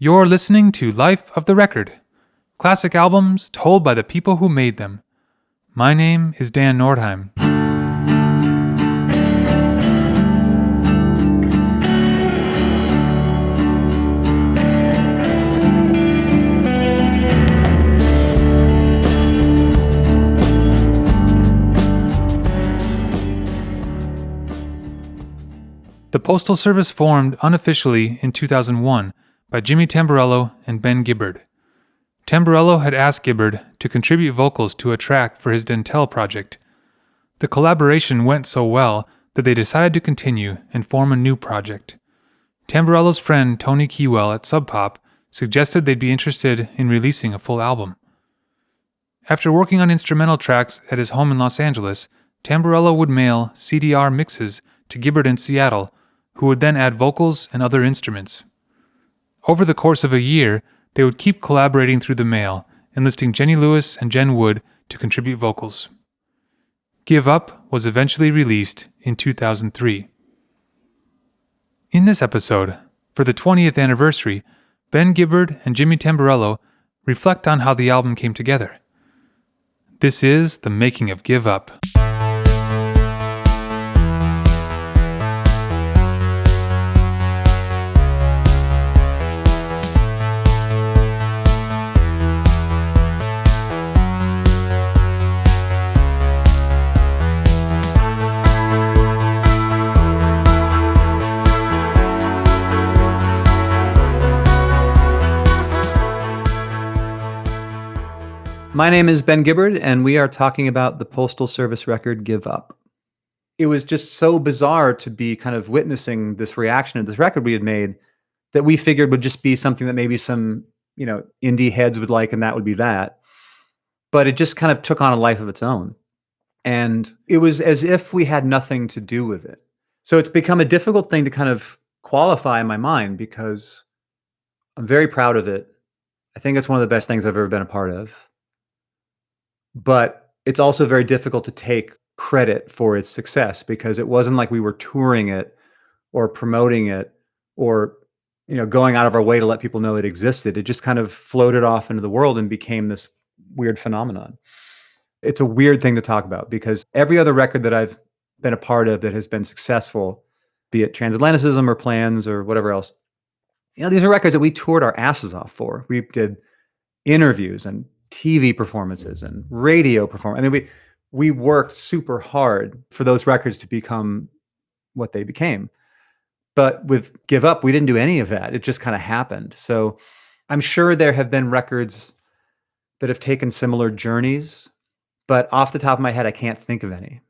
You're listening to Life of the Record, classic albums told by the people who made them. My name is Dan Nordheim. The Postal Service formed unofficially in 2001 by Jimmy Tamborello and Ben Gibbard. Tamborello had asked Gibbard to contribute vocals to a track for his Dntel project. The collaboration went so well that they decided to continue and form a new project. Tamborello's friend Tony Kiewel at Sub Pop suggested they'd be interested in releasing a full album. After working on instrumental tracks at his home in Los Angeles, Tamborello would mail CDR mixes to Gibbard in Seattle, who would then add vocals and other instruments. Over the course of a year, they would keep collaborating through the mail, enlisting Jenny Lewis and Jen Wood to contribute vocals. Give Up was eventually released in 2003. In this episode, for the 20th anniversary, Ben Gibbard and Jimmy Tamborello reflect on how the album came together. This is the making of Give Up. My name is Ben Gibbard, and we are talking about the Postal Service record, Give Up. It was just so bizarre to be kind of witnessing this reaction to this record we had made that we figured would just be something that maybe some, indie heads would like, and that would be that. But it just kind of took on a life of its own. And it was as if we had nothing to do with it. So it's become a difficult thing to kind of qualify in my mind because I'm very proud of it. I think it's one of the best things I've ever been a part of. But it's also very difficult to take credit for its success because it wasn't like we were touring it or promoting it or, going out of our way to let people know it existed. It just kind of floated off into the world and became this weird phenomenon. It's a weird thing to talk about because every other record that I've been a part of that has been successful, be it Transatlanticism or Plans or whatever else, these are records that we toured our asses off for. We did interviews and TV performances and radio performance. I mean, we worked super hard for those records to become what they became. But with Give Up, we didn't do any of that. It just kind of happened. So I'm sure there have been records that have taken similar journeys, but off the top of my head, I can't think of any.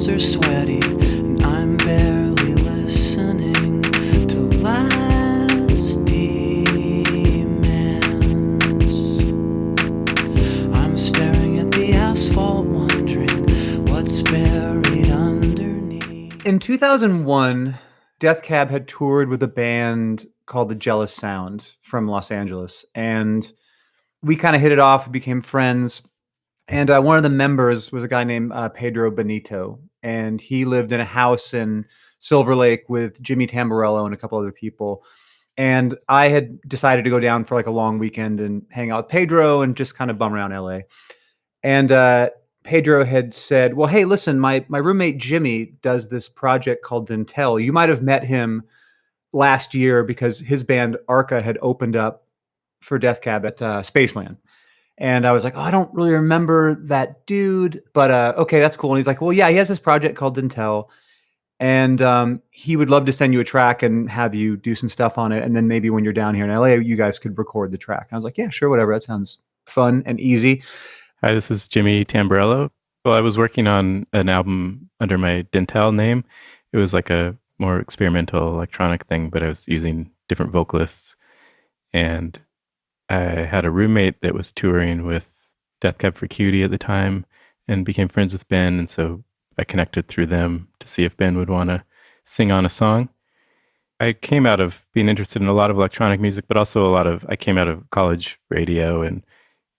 Are sweaty and I'm barely listening to last demands. I'm staring at the asphalt wondering what's buried underneath. In 2001, Death Cab had toured with a band called The Jealous Sound from Los Angeles, and we kind of hit it off, we became friends. And one of the members was a guy named Pedro Benito, and he lived in a house in Silver Lake with Jimmy Tamborello and a couple other people. And I had decided to go down for like a long weekend and hang out with Pedro and just kind of bum around LA. And Pedro had said, well, hey, listen, my roommate Jimmy does this project called Dntel. You might have met him last year because his band Arca had opened up for Death Cab at Spaceland. And I was like, oh, I don't really remember that dude, but okay, that's cool. And he's like, well, yeah, he has this project called Dntel, and he would love to send you a track and have you do some stuff on it. And then maybe when you're down here in LA, you guys could record the track. And I was like, yeah, sure, whatever. That sounds fun and easy. Hi, this is Jimmy Tamborello. Well, I was working on an album under my Dntel name. It was like a more experimental electronic thing, but I was using different vocalists. And I had a roommate that was touring with Death Cab for Cutie at the time and became friends with Ben. And so I connected through them to see if Ben would want to sing on a song. I came out of being interested in a lot of electronic music, but also I came out of college radio and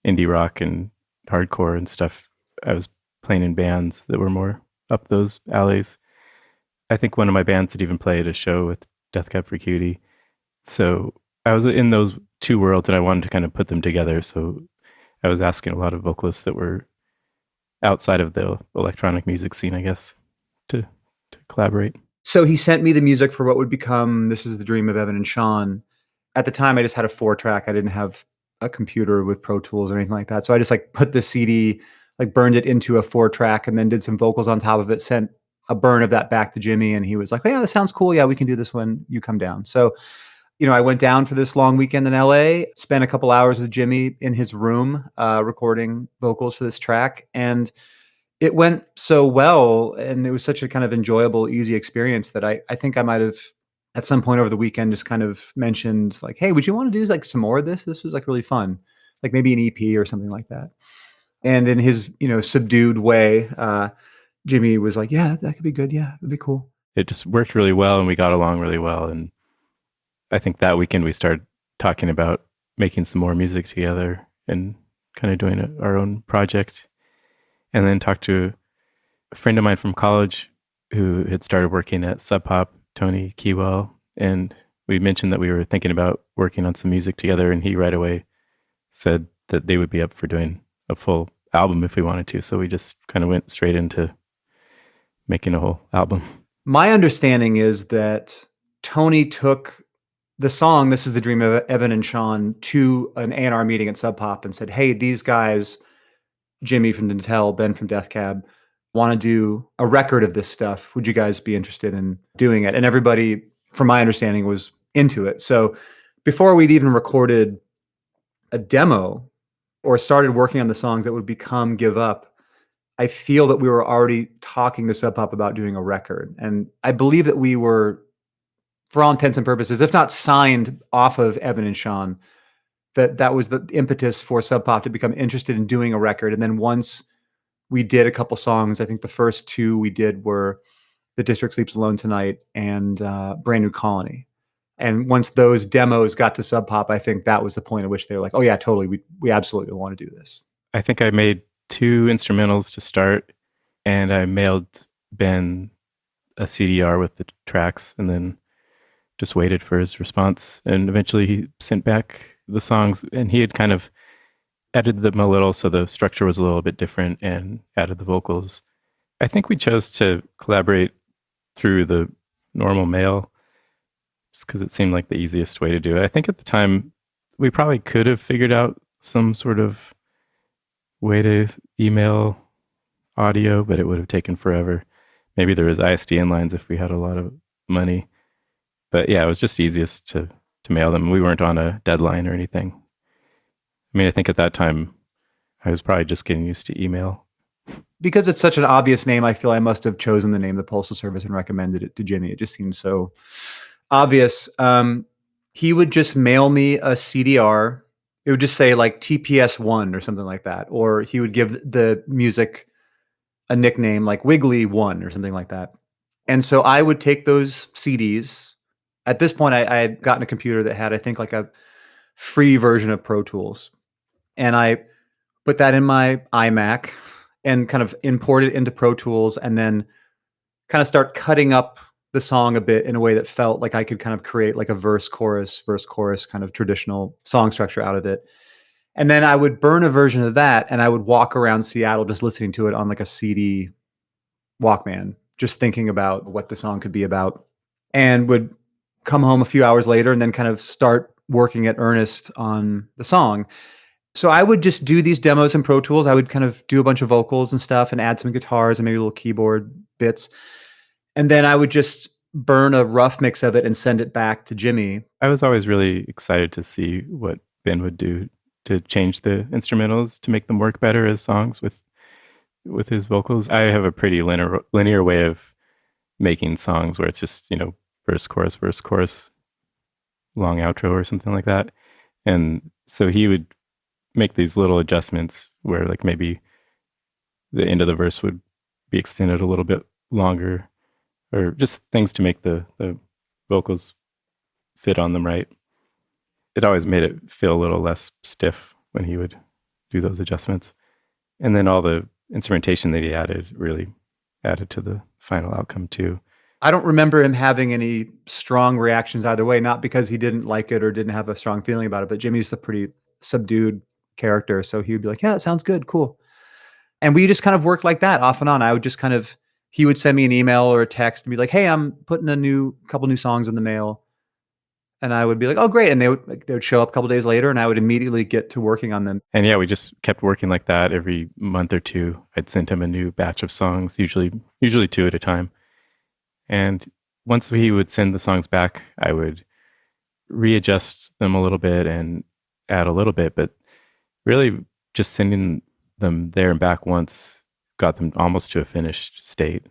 indie rock and hardcore and stuff. I was playing in bands that were more up those alleys. I think one of my bands had even played a show with Death Cab for Cutie. So I was in those two worlds and I wanted to kind of put them together. So I was asking a lot of vocalists that were outside of the electronic music scene, I guess, to collaborate. So he sent me the music for what would become This Is the Dream of Evan and Sean. At the time, I just had a 4-track. I didn't have a computer with Pro Tools or anything like that. So I just like put the CD, like burned it into a 4-track and then did some vocals on top of it, sent a burn of that back to Jimmy. And he was like, oh, yeah, that sounds cool. Yeah, we can do this when you come down. So, I went down for this long weekend in LA, spent a couple hours with Jimmy in his room, recording vocals for this track. And it went so well, and it was such a kind of enjoyable, easy experience that I think I might have at some point over the weekend just kind of mentioned like, hey, would you want to do like some more of this? This was like really fun, like maybe an EP or something like that. And in his, subdued way, Jimmy was like, yeah, that could be good. Yeah, it'd be cool. It just worked really well and we got along really well. And I think that weekend we started talking about making some more music together and kind of doing our own project. And then talked to a friend of mine from college who had started working at Sub Pop, Tony Kiewel. And we mentioned that we were thinking about working on some music together. And he right away said that they would be up for doing a full album if we wanted to. So we just kind of went straight into making a whole album. My understanding is that Tony took the song This Is the Dream of Evan and Sean to an A&R meeting at Sub Pop and said, hey, these guys, Jimmy from Dntel, Ben from Death Cab, want to do a record of this stuff. Would you guys be interested in doing it? And everybody, from my understanding, was into it. So before we'd even recorded a demo or started working on the songs that would become Give Up, I feel that we were already talking to Sub Pop about doing a record. And I believe that we were, for all intents and purposes, if not signed off of Evan and Sean, that was the impetus for Sub Pop to become interested in doing a record. And then once we did a couple songs, I think the first two we did were The District Sleeps Alone Tonight and Brand New Colony. And once those demos got to Sub Pop, I think that was the point at which they were like, oh yeah, totally. We absolutely want to do this. I think I made 2 instrumentals to start and I mailed Ben a CDR with the tracks and then just waited for his response. And eventually he sent back the songs and he had kind of edited them a little so the structure was a little bit different and added the vocals. I think we chose to collaborate through the normal mail just because it seemed like the easiest way to do it. I think at the time we probably could have figured out some sort of way to email audio, but it would have taken forever. Maybe there was ISDN lines if we had a lot of money. But yeah, it was just easiest to mail them. We weren't on a deadline or anything. I mean, I think at that time, I was probably just getting used to email. Because it's such an obvious name, I feel I must have chosen the name of the Postal Service and recommended it to Jimmy. It just seemed so obvious. He would just mail me a CDR. It would just say like TPS1 or something like that. Or he would give the music a nickname like Wiggly1 or something like that. And so I would take those CDs. At this point, I had gotten a computer that had, I think, like a free version of Pro Tools. And I put that in my iMac and kind of import it into Pro Tools and then kind of start cutting up the song a bit in a way that felt like I could kind of create like a verse, chorus kind of traditional song structure out of it. And then I would burn a version of that and I would walk around Seattle just listening to it on like a CD Walkman, just thinking about what the song could be about, and would come home a few hours later and then kind of start working at earnest on the song. So I would just do these demos in Pro Tools. I would kind of do a bunch of vocals and stuff and add some guitars and maybe little keyboard bits. And then I would just burn a rough mix of it and send it back to Jimmy. I was always really excited to see what Ben would do to change the instrumentals to make them work better as songs with his vocals. I have a pretty linear way of making songs where it's just, verse, chorus, long outro or something like that. And so he would make these little adjustments where like maybe the end of the verse would be extended a little bit longer, or just things to make the vocals fit on them right. It always made it feel a little less stiff when he would do those adjustments. And then all the instrumentation that he added really added to the final outcome too. I don't remember him having any strong reactions either way, not because he didn't like it or didn't have a strong feeling about it, but Jimmy's a pretty subdued character. So he would be like, yeah, it sounds good. Cool. And we just kind of worked like that off and on. I would just kind of, he would send me an email or a text and be like, hey, I'm putting a couple new songs in the mail. And I would be like, oh, great. And they would show up a couple days later and I would immediately get to working on them. And yeah, we just kept working like that every month or two. I'd send him a new batch of songs, usually 2 at a time. And once he would send the songs back, I would readjust them a little bit and add a little bit, but really just sending them there and back once got them almost to a finished state.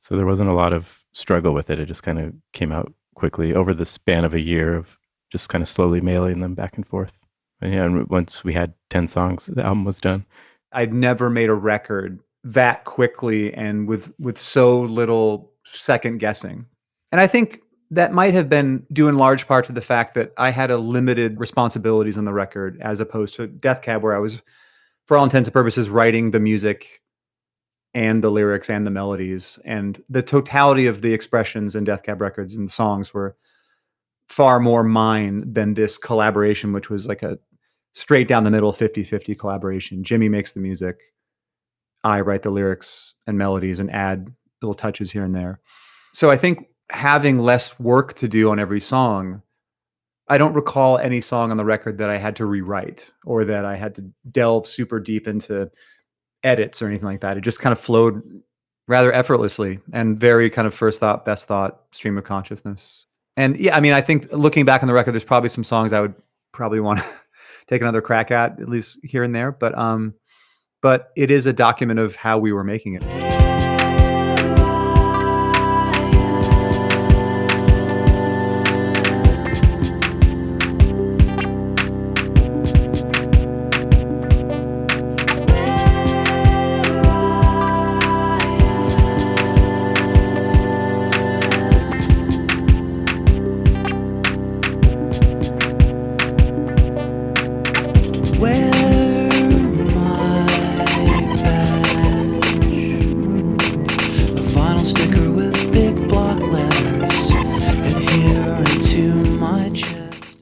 So there wasn't a lot of struggle with it. It just kind of came out quickly over the span of a year of just kind of slowly mailing them back and forth. And yeah, and once we had 10 songs, the album was done. I'd never made a record that quickly and with so little second guessing. And I think that might have been due in large part to the fact that I had a limited responsibilities on the record as opposed to Death Cab, where I was, for all intents and purposes, writing the music and the lyrics and the melodies. And the totality of the expressions in Death Cab Records and the songs were far more mine than this collaboration, which was like a straight down the middle 50-50 collaboration. Jimmy makes the music. I write the lyrics and melodies and add little touches here and there. So I think having less work to do on every song, I don't recall any song on the record that I had to rewrite or that I had to delve super deep into edits or anything like that. It just kind of flowed rather effortlessly and very kind of first thought, best thought, stream of consciousness. And yeah, I mean, I think looking back on the record, there's probably some songs I would probably want to take another crack at least here and there. But it is a document of how we were making it.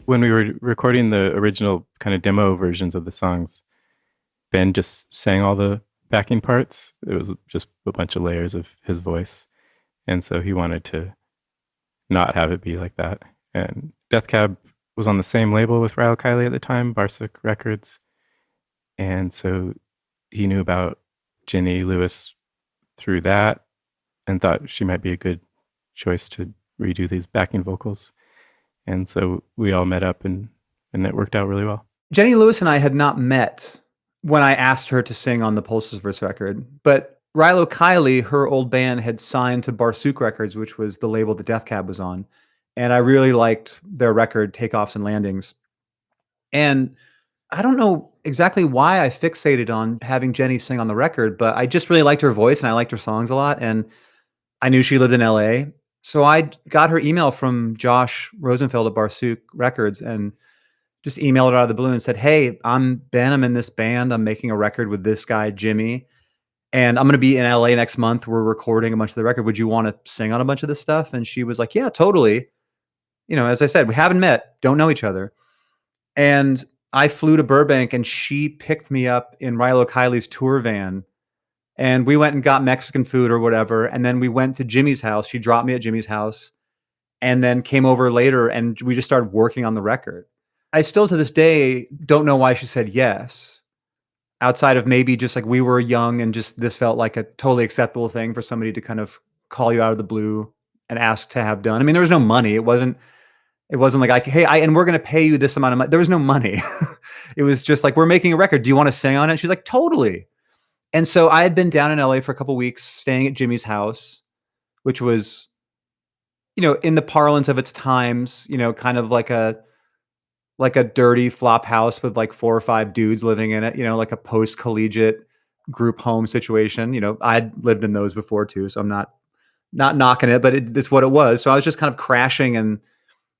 When we were recording the original kind of demo versions of the songs, Ben just sang all the backing parts. It was just a bunch of layers of his voice. And so he wanted to not have it be like that. And Death Cab was on the same label with Ryle Kiley at the time, Barsuk Records. And so he knew about Jenny Lewis through that and thought she might be a good choice to redo these backing vocals. And so we all met up and it worked out really well. Jenny Lewis and I had not met when I asked her to sing on the Postal Service record, but Rilo Kiley, her old band, had signed to Barsuk Records, which was the label that Death Cab was on. And I really liked their record, Takeoffs and Landings. And I don't know exactly why I fixated on having Jenny sing on the record, but I just really liked her voice and I liked her songs a lot. And I knew she lived in LA. So I got her email from Josh Rosenfeld at Barsuk Records and just emailed it out of the blue and said, hey, I'm Ben. I'm in this band. I'm making a record with this guy, Jimmy. And I'm going to be in LA next month. We're recording a bunch of the record. Would you want to sing on a bunch of this stuff? And she was like, yeah, totally. You know, as I said, we haven't met, don't know each other. And I flew to Burbank and she picked me up in Rilo Kiley's tour van. And we went and got Mexican food or whatever. And then we went to Jimmy's house. She dropped me at Jimmy's house and then came over later and we just started working on the record. I still to this day don't know why she said yes. Outside of maybe just like we were young and just this felt like a totally acceptable thing for somebody to kind of call you out of the blue and ask to have done. I mean, there was no money. It wasn't like, and we're going to pay you this amount of money. There was no money. It was just like, we're making a record. Do you want to sing on it? And she's like, totally. And so I had been down in LA for a couple of weeks staying at Jimmy's house, which was, you know, in the parlance of its times, you know, kind of like a dirty flop house with like 4 or 5 dudes living in it, you know, like a post-collegiate group home situation. You know, I'd lived in those before too, so I'm not knocking it, but it's what it was. So I was just kind of crashing and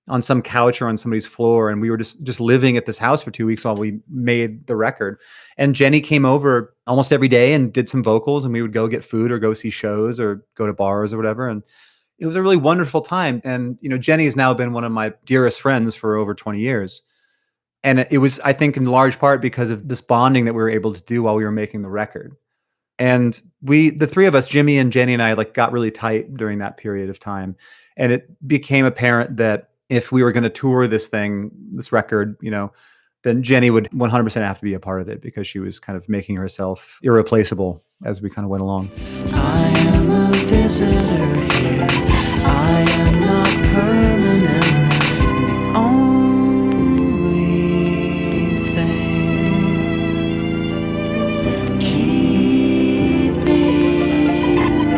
on some couch or on somebody's floor, and we were just living at this house for 2 weeks while we made the record. And Jenny came over almost every day and did some vocals, and we would go get food or go see shows or go to bars or whatever. And it was a really wonderful time. And, you know, Jenny has now been one of my dearest friends for over 20 years. And it was, I think, in large part because of this bonding that we were able to do while we were making the record. And the three of us, Jimmy and Jenny and I, like, got really tight during that period of time. And it became apparent that if we were going to tour this record, you know, then Jenny would 100% have to be a part of it, because she was kind of making herself irreplaceable as we kind of went along. I am a visitor here. I am not permanent. And the only thing keeping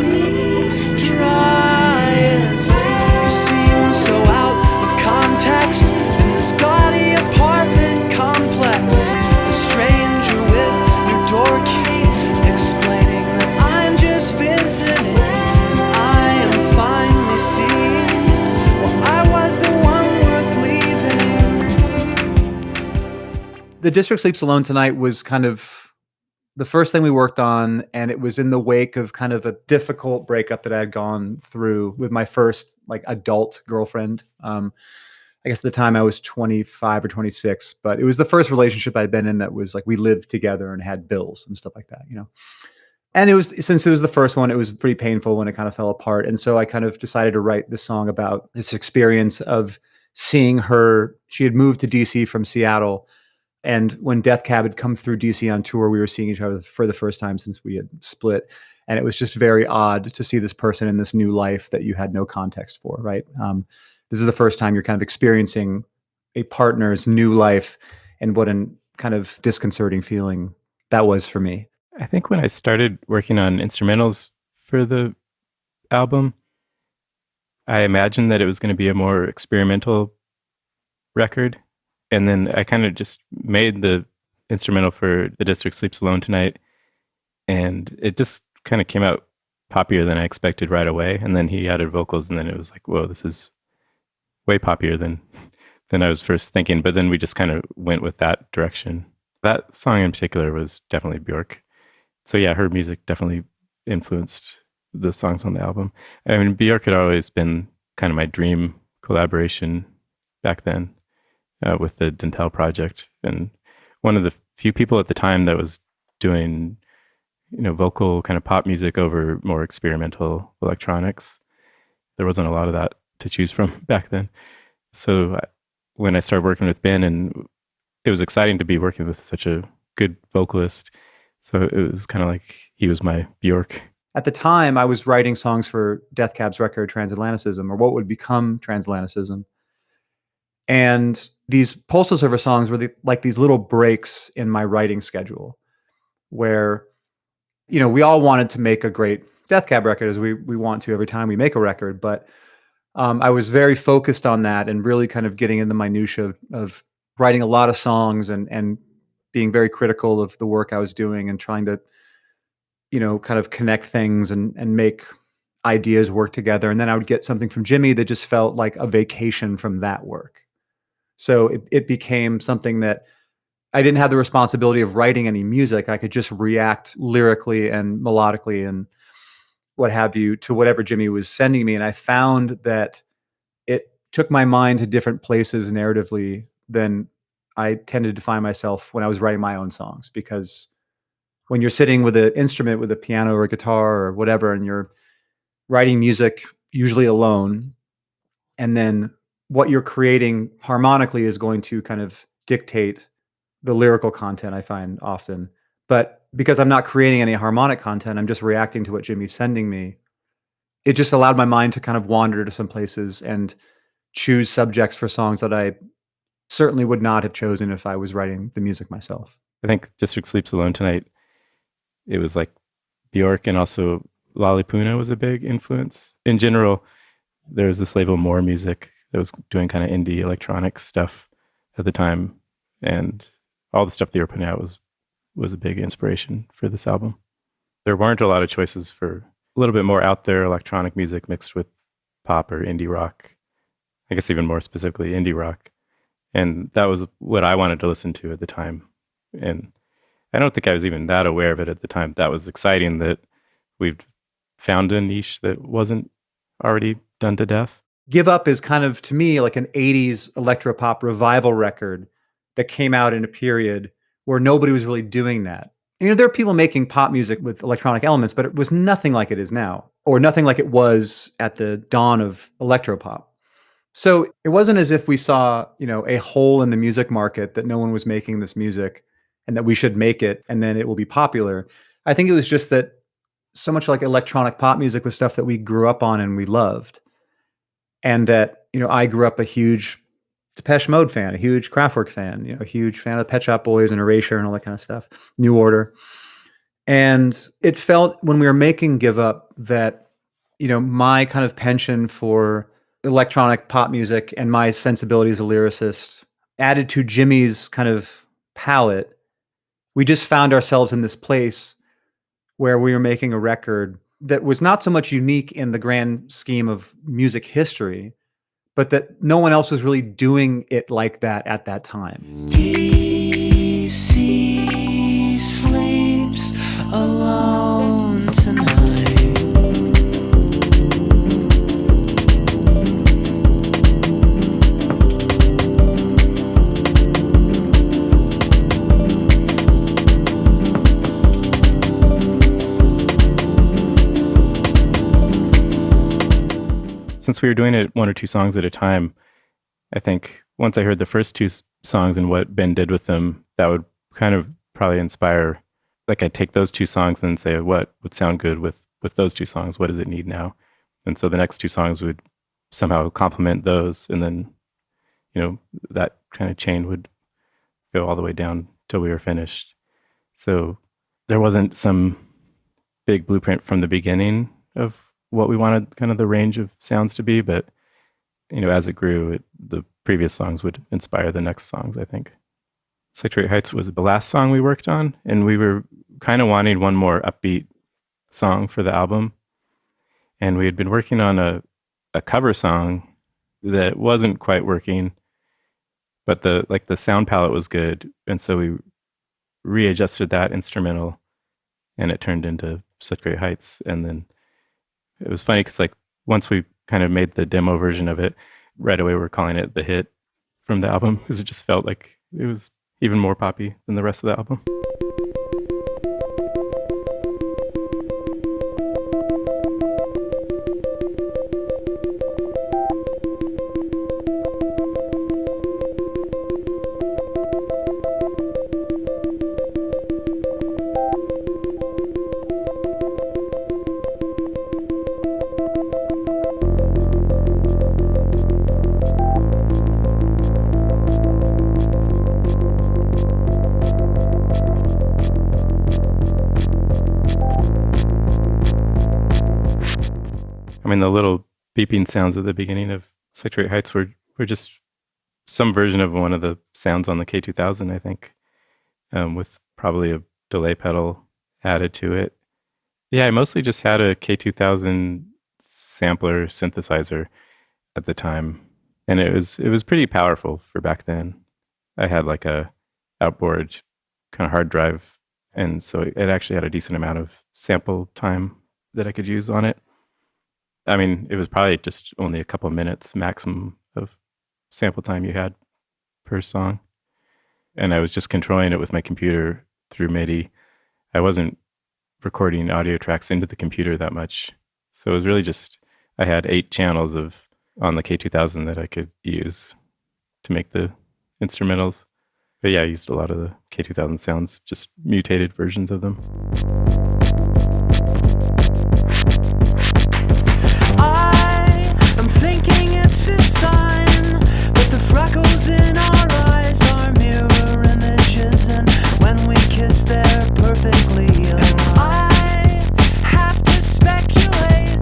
me dry is you seem so out of context in this gaudy apartment complex. A stranger with your door key explaining that I'm just visiting. And I am finally seeing, well, I was the one worth leaving. The District Sleeps Alone Tonight was kind of the first thing we worked on, and it was in the wake of kind of a difficult breakup that I had gone through with my first, like, adult girlfriend. I guess at the time I was 25 or 26, but it was the first relationship I'd been in that was like, we lived together and had bills and stuff like that, you know. And since it was the first one, it was pretty painful when it kind of fell apart. And so I kind of decided to write this song about this experience of seeing her. She had moved to DC from Seattle. And when Death Cab had come through DC on tour, we were seeing each other for the first time since we had split. And it was just very odd to see this person in this new life that you had no context for, right? This is the first time you're kind of experiencing a partner's new life, and what a kind of disconcerting feeling that was for me. I think when I started working on instrumentals for the album, I imagined that it was going to be a more experimental record. And then I kind of just made the instrumental for The District Sleeps Alone Tonight, and it just kind of came out poppier than I expected right away. And then he added vocals, and then it was like, whoa, this is way poppier than I was first thinking. But then we just kind of went with that direction. That song in particular was definitely Bjork. So yeah, her music definitely influenced the songs on the album. I mean, Bjork had always been kind of my dream collaboration back then. With the Dntel project, and one of the few people at the time that was doing, you know, vocal kind of pop music over more experimental electronics. There wasn't a lot of that to choose from back then. So when I started working with Ben, and it was exciting to be working with such a good vocalist. So it was kind of like he was my Bjork. At the time, I was writing songs for Death Cab's record Transatlanticism, or what would become Transatlanticism. And these Postal Service songs were like these little breaks in my writing schedule where, you know, we all wanted to make a great Death Cab record, as we want to every time we make a record. But I was very focused on that and really kind of getting in the minutia of writing a lot of songs and being very critical of the work I was doing and trying to, you know, kind of connect things and make ideas work together. And then I would get something from Jimmy that just felt like a vacation from that work. So it became something that I didn't have the responsibility of writing any music. I could just react lyrically and melodically and what have you to whatever Jimmy was sending me. And I found that it took my mind to different places narratively than I tended to find myself when I was writing my own songs. Because when you're sitting with an instrument, with a piano or a guitar or whatever, and you're writing music usually alone, and then what you're creating harmonically is going to kind of dictate the lyrical content, I find often. But because I'm not creating any harmonic content, I'm just reacting to what Jimmy's sending me. It just allowed my mind to kind of wander to some places and choose subjects for songs that I certainly would not have chosen if I was writing the music myself. I think District Sleeps Alone Tonight, it was like Bjork, and also Lollipuna was a big influence. In general, there was this label More Music that was doing kind of indie electronic stuff at the time, and all the stuff they were putting out was was a big inspiration for this album. There weren't a lot of choices for a little bit more out there electronic music mixed with pop or indie rock. I guess even more specifically indie rock. And that was what I wanted to listen to at the time. And I don't think I was even that aware of it at the time. That was exciting that we've found a niche that wasn't already done to death. Give Up is kind of, to me, like an 80s electropop revival record that came out in a period where nobody was really doing that. You know, there are people making pop music with electronic elements, but it was nothing like it is now, or nothing like it was at the dawn of electropop. So it wasn't as if we saw, you know, a hole in the music market that no one was making this music and that we should make it and then it will be popular. I think it was just that so much like electronic pop music was stuff that we grew up on and we loved. And that, you know, I grew up a huge Depeche Mode fan, a huge Kraftwerk fan, you know, a huge fan of the Pet Shop Boys and Erasure and all that kind of stuff, New Order. And it felt when we were making Give Up that, you know, my kind of penchant for electronic pop music and my sensibility as a lyricist added to Jimmy's kind of palette. We just found ourselves in this place where we were making a record that was not so much unique in the grand scheme of music history, but that no one else was really doing it like that at that time. DC sleeps alone tonight. Since we were doing it one or two songs at a time, I think once I heard the first two songs and what Ben did with them, that would kind of probably inspire, like I'd take those two songs and say, what would sound good with those two songs? What does it need now? And so the next two songs would somehow complement those. And then, you know, that kind of chain would go all the way down till we were finished. So there wasn't some big blueprint from the beginning of what we wanted kind of the range of sounds to be, but you know, as it grew, the previous songs would inspire the next songs, I think. Secretary Heights was the last song we worked on, and we were kind of wanting one more upbeat song for the album. And we had been working on a cover song that wasn't quite working, but the sound palette was good, and so we readjusted that instrumental, and it turned into Secretary Heights. And then it was funny because like once we kind of made the demo version of it, right away we're calling it the hit from the album because it just felt like it was even more poppy than the rest of the album. I mean, the little beeping sounds at the beginning of Secretary Heights were just some version of one of the sounds on the K2000, I think, with probably a delay pedal added to it. Yeah, I mostly just had a K2000 sampler synthesizer at the time, and it was pretty powerful for back then. I had like a outboard kind of hard drive, and so it actually had a decent amount of sample time that I could use on it. I mean, it was probably just only a couple of minutes maximum of sample time you had per song. And I was just controlling it with my computer through MIDI. I wasn't recording audio tracks into the computer that much. So it was really just, I had 8 channels on the K2000 that I could use to make the instrumentals. But yeah, I used a lot of the K2000 sounds, just mutated versions of them. I'm thinking it's a sign that the freckles in our eyes are mirror images, and when we kiss they're perfectly aligned. I have to speculate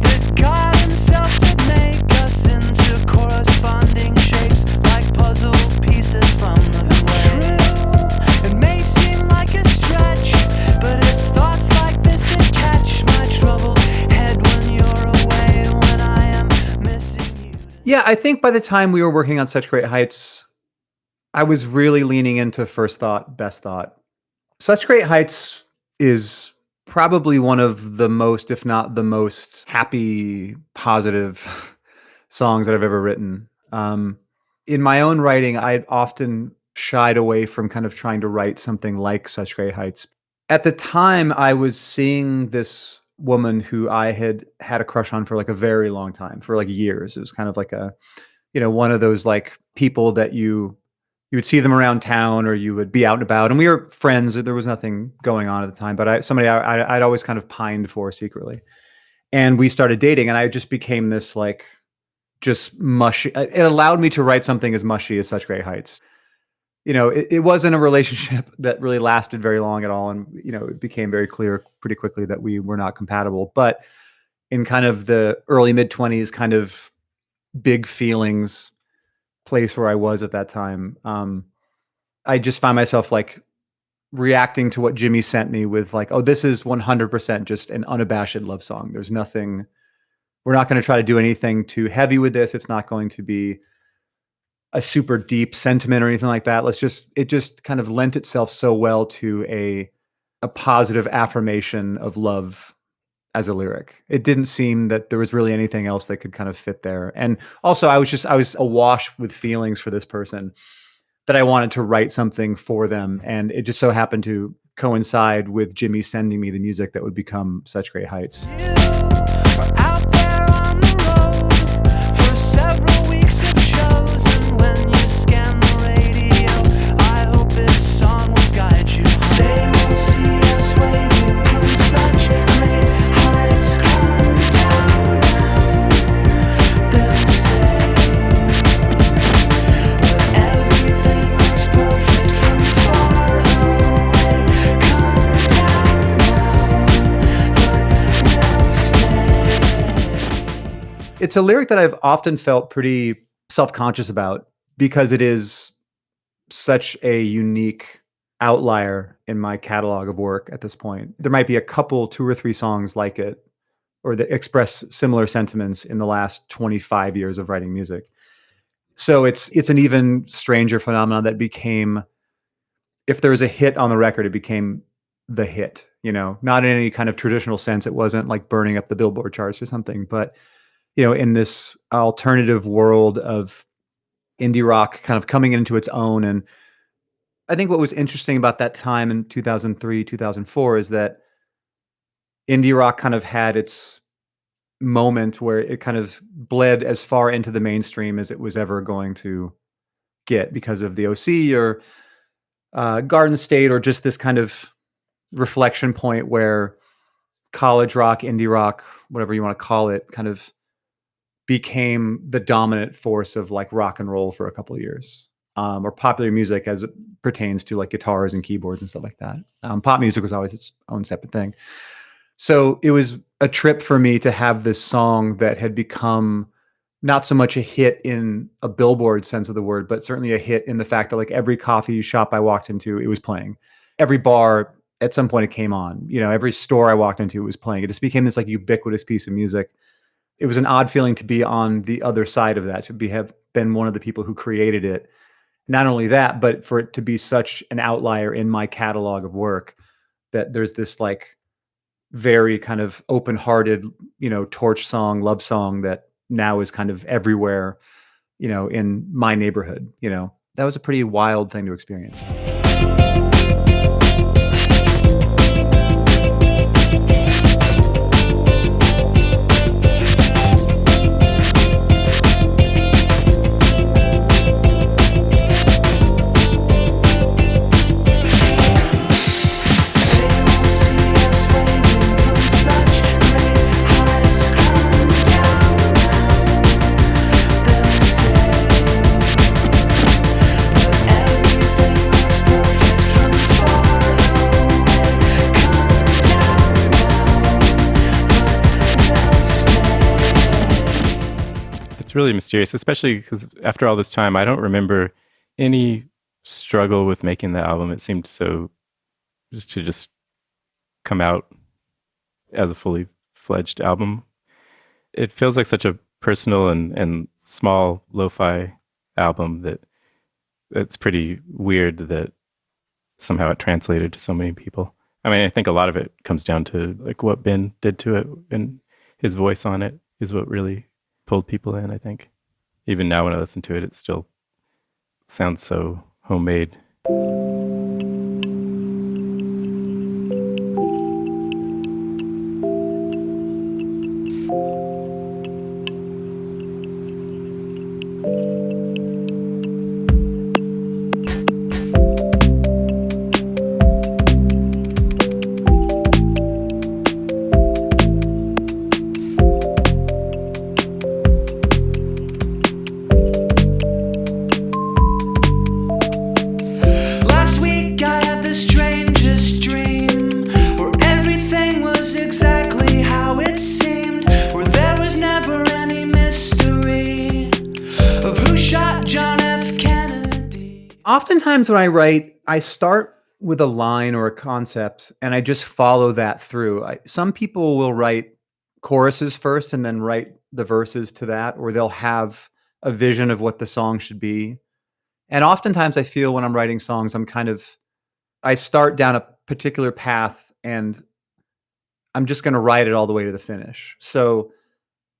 that God himself did make us into corresponding shapes like puzzle pieces from the play. True, it may seem like a Yeah, I think by the time we were working on Such Great Heights, I was really leaning into first thought, best thought. Such Great Heights is probably one of the most, if not the most happy, positive songs that I've ever written. In my own writing, I'd often shied away from kind of trying to write something like Such Great Heights. At the time, I was seeing this woman who I had had a crush on for like a very long time, for like years. It was kind of like a, one of those like people that you would see them around town or you would be out and about, and we were friends. There was nothing going on at the time, but I'd always kind of pined for secretly. And we started dating, and I just became this like just mushy. It allowed me to write something as mushy as Such Great Heights. It wasn't a relationship that really lasted very long at all. And, it became very clear pretty quickly that we were not compatible. But in kind of the early mid-20s kind of big feelings place where I was at that time, I just found myself like reacting to what Jimmy sent me with like, oh, this is 100% just an unabashed love song. There's nothing, we're not going to try to do anything too heavy with this. It's not going to be a super deep sentiment or anything like that. It just kind of lent itself so well to a positive affirmation of love as a lyric. It didn't seem that there was really anything else that could kind of fit there. And also I was awash with feelings for this person that I wanted to write something for them. And it just so happened to coincide with Jimmy sending me the music that would become Such Great Heights. Out there on the road for several weeks of shows, and when you scan the radio, I hope this song will guide you home. They won't see us waiting when such great heights come down. They'll say that everything looks perfect from far away. Come down now, but we'll stay. It's a lyric that I've often felt pretty self-conscious about because it is such a unique outlier in my catalog of work at this point. There might be a couple, 2 or 3 songs like it or that express similar sentiments in the last 25 years of writing music. So it's an even stranger phenomenon that became, if there was a hit on the record, it became the hit, not in any kind of traditional sense. It wasn't like burning up the Billboard charts or something, but in this alternative world of indie rock kind of coming into its own. And I think what was interesting about that time in 2003, 2004 is that indie rock kind of had its moment where it kind of bled as far into the mainstream as it was ever going to get because of the OC or Garden State, or just this kind of reflection point where college rock, indie rock, whatever you want to call it, kind of became the dominant force of like rock and roll for a couple of years, or popular music as it pertains to like guitars and keyboards and stuff like that. Pop music was always its own separate thing. So it was a trip for me to have this song that had become not so much a hit in a Billboard sense of the word, but certainly a hit in the fact that like every coffee shop I walked into, it was playing. Every bar, at some point it came on. Every store I walked into, it was playing. It just became this like ubiquitous piece of music. It was an odd feeling to be on the other side of that, to have been one of the people who created it. Not only that, but for it to be such an outlier in my catalog of work that there's this like very kind of open-hearted, torch song, love song that now is kind of everywhere, in my neighborhood. That was a pretty wild thing to experience. It's really mysterious, especially because after all this time, I don't remember any struggle with making the album. It seemed so just come out as a fully fledged album. It feels like such a personal and small lo-fi album that it's pretty weird that somehow it translated to so many people. I mean, I think a lot of it comes down to like what Ben did to it, and his voice on it is what really pulled people in, I think. Even now when I listen to it, it still sounds so homemade. Oftentimes when I write, I start with a line or a concept and I just follow that through. Some people will write choruses first and then write the verses to that, or they'll have a vision of what the song should be. And oftentimes I feel when I'm writing songs, I start down a particular path and I'm just going to write it all the way to the finish. So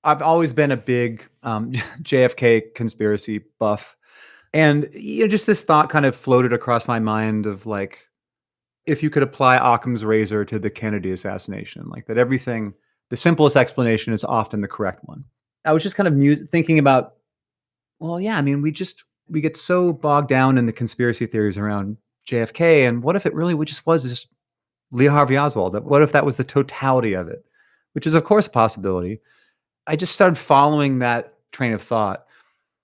I've always been a big JFK conspiracy buff. And just this thought kind of floated across my mind of like, if you could apply Occam's razor to the Kennedy assassination, like that everything, the simplest explanation is often the correct one. I was just kind of thinking about, well, yeah, I mean, we get so bogged down in the conspiracy theories around JFK, and what if it really just was just Lee Harvey Oswald? What if that was the totality of it? Which is, of course, a possibility. I just started following that train of thought.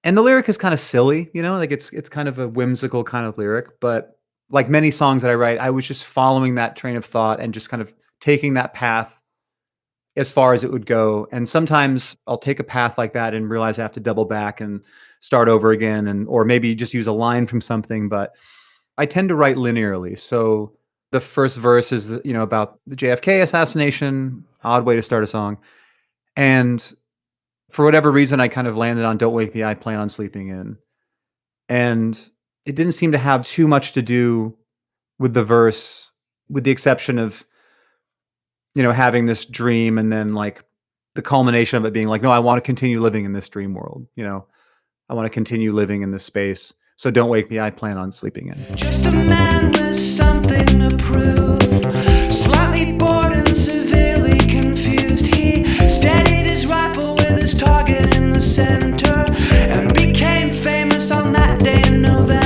And the lyric is kind of silly, like it's kind of a whimsical kind of lyric, but like many songs that I write, I was just following that train of thought and just kind of taking that path as far as it would go. And sometimes I'll take a path like that and realize I have to double back and start over again, or maybe just use a line from something, but I tend to write linearly. So the first verse is, about the JFK assassination, odd way to start a song. And for whatever reason, I kind of landed on Don't Wake Me, I Plan on Sleeping In. And it didn't seem to have too much to do with the verse, with the exception of, having this dream and then like the culmination of it being like, no, I want to continue living in this dream world. I want to continue living in this space. So don't wake me, I plan on sleeping in. Just a man with something to prove, slightly bored and severely confused. He steadied his rifle with his target in the center and became famous on that day in November.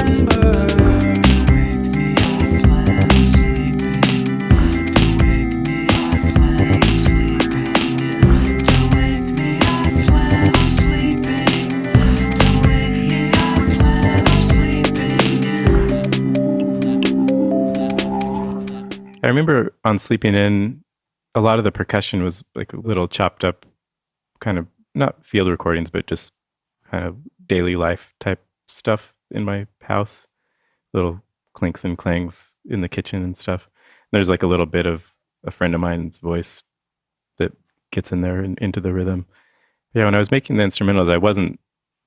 I remember on Sleeping In, a lot of the percussion was like a little chopped up, kind of not field recordings, but just kind of daily life type stuff in my house. Little clinks and clangs in the kitchen and stuff. There's like a little bit of a friend of mine's voice that gets in there and into the rhythm. Yeah, when I was making the instrumentals, I wasn't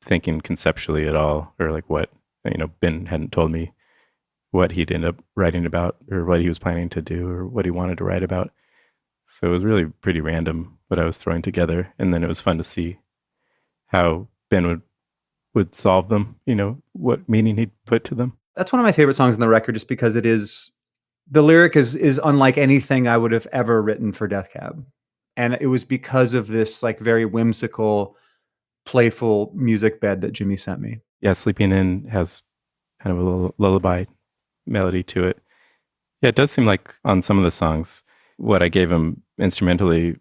thinking conceptually at all, or like what, Ben hadn't told me what he'd end up writing about or what he was planning to do or what he wanted to write about. So it was really pretty random what I was throwing together. And then it was fun to see how Ben would solve them, what meaning he'd put to them. That's one of my favorite songs on the record, just because the lyric is unlike anything I would have ever written for Death Cab. And it was because of this like very whimsical, playful music bed that Jimmy sent me. Yeah, Sleeping In has kind of a little lullaby melody to it. Yeah, it does seem like on some of the songs, what I gave him instrumentally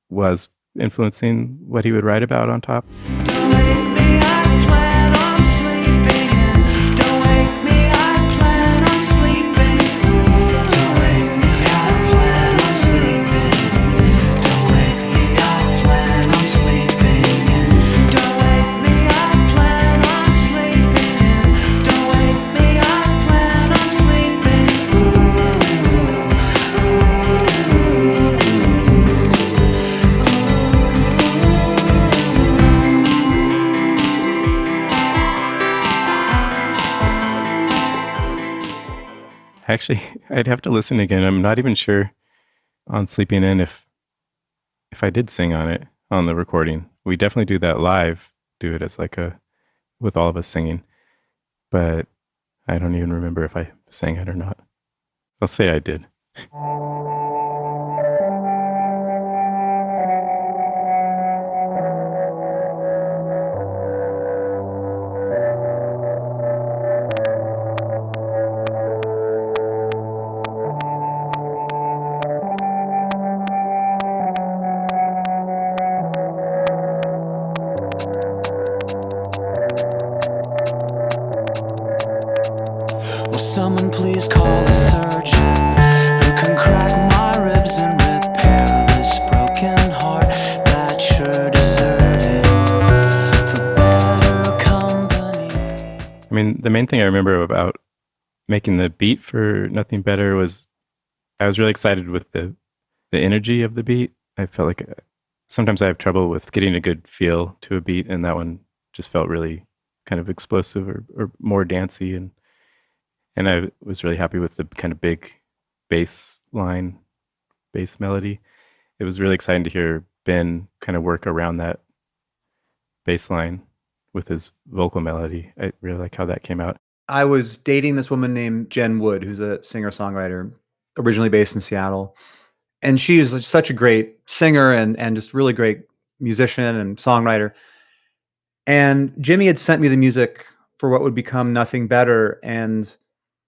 was influencing what he would write about on top. Don't wake me, I plan on sleeping in. Don't wake me, I plan on sleeping. Don't wake me, I plan on sleeping. Don't wake me, I plan on sleeping in. Don't wake me, I plan on sleeping in. Don't wake me, I plan on sleeping. Actually, I'd have to listen again. I'm not even sure on Sleeping In if I did sing on it on the recording. We definitely do that live, do it as like with all of us singing. But I don't even remember if I sang it or not. I'll say I did. Will someone please call a surgeon who can crack my ribs and repair this broken heart that sure deserted for better company? I mean, the main thing I remember about making the beat for Nothing Better was I was really excited with the energy of the beat. I felt like sometimes I have trouble with getting a good feel to a beat, and that one just felt really kind of explosive or more dancey, and I was really happy with the kind of big bass melody. It was really exciting to hear Ben kind of work around that bass line with his vocal melody. I really like how that came out. I was dating this woman named Jen Wood, who's a singer-songwriter, originally based in Seattle. And she is such a great singer and just really great musician and songwriter. And Jimmy had sent me the music for what would become Nothing Better. And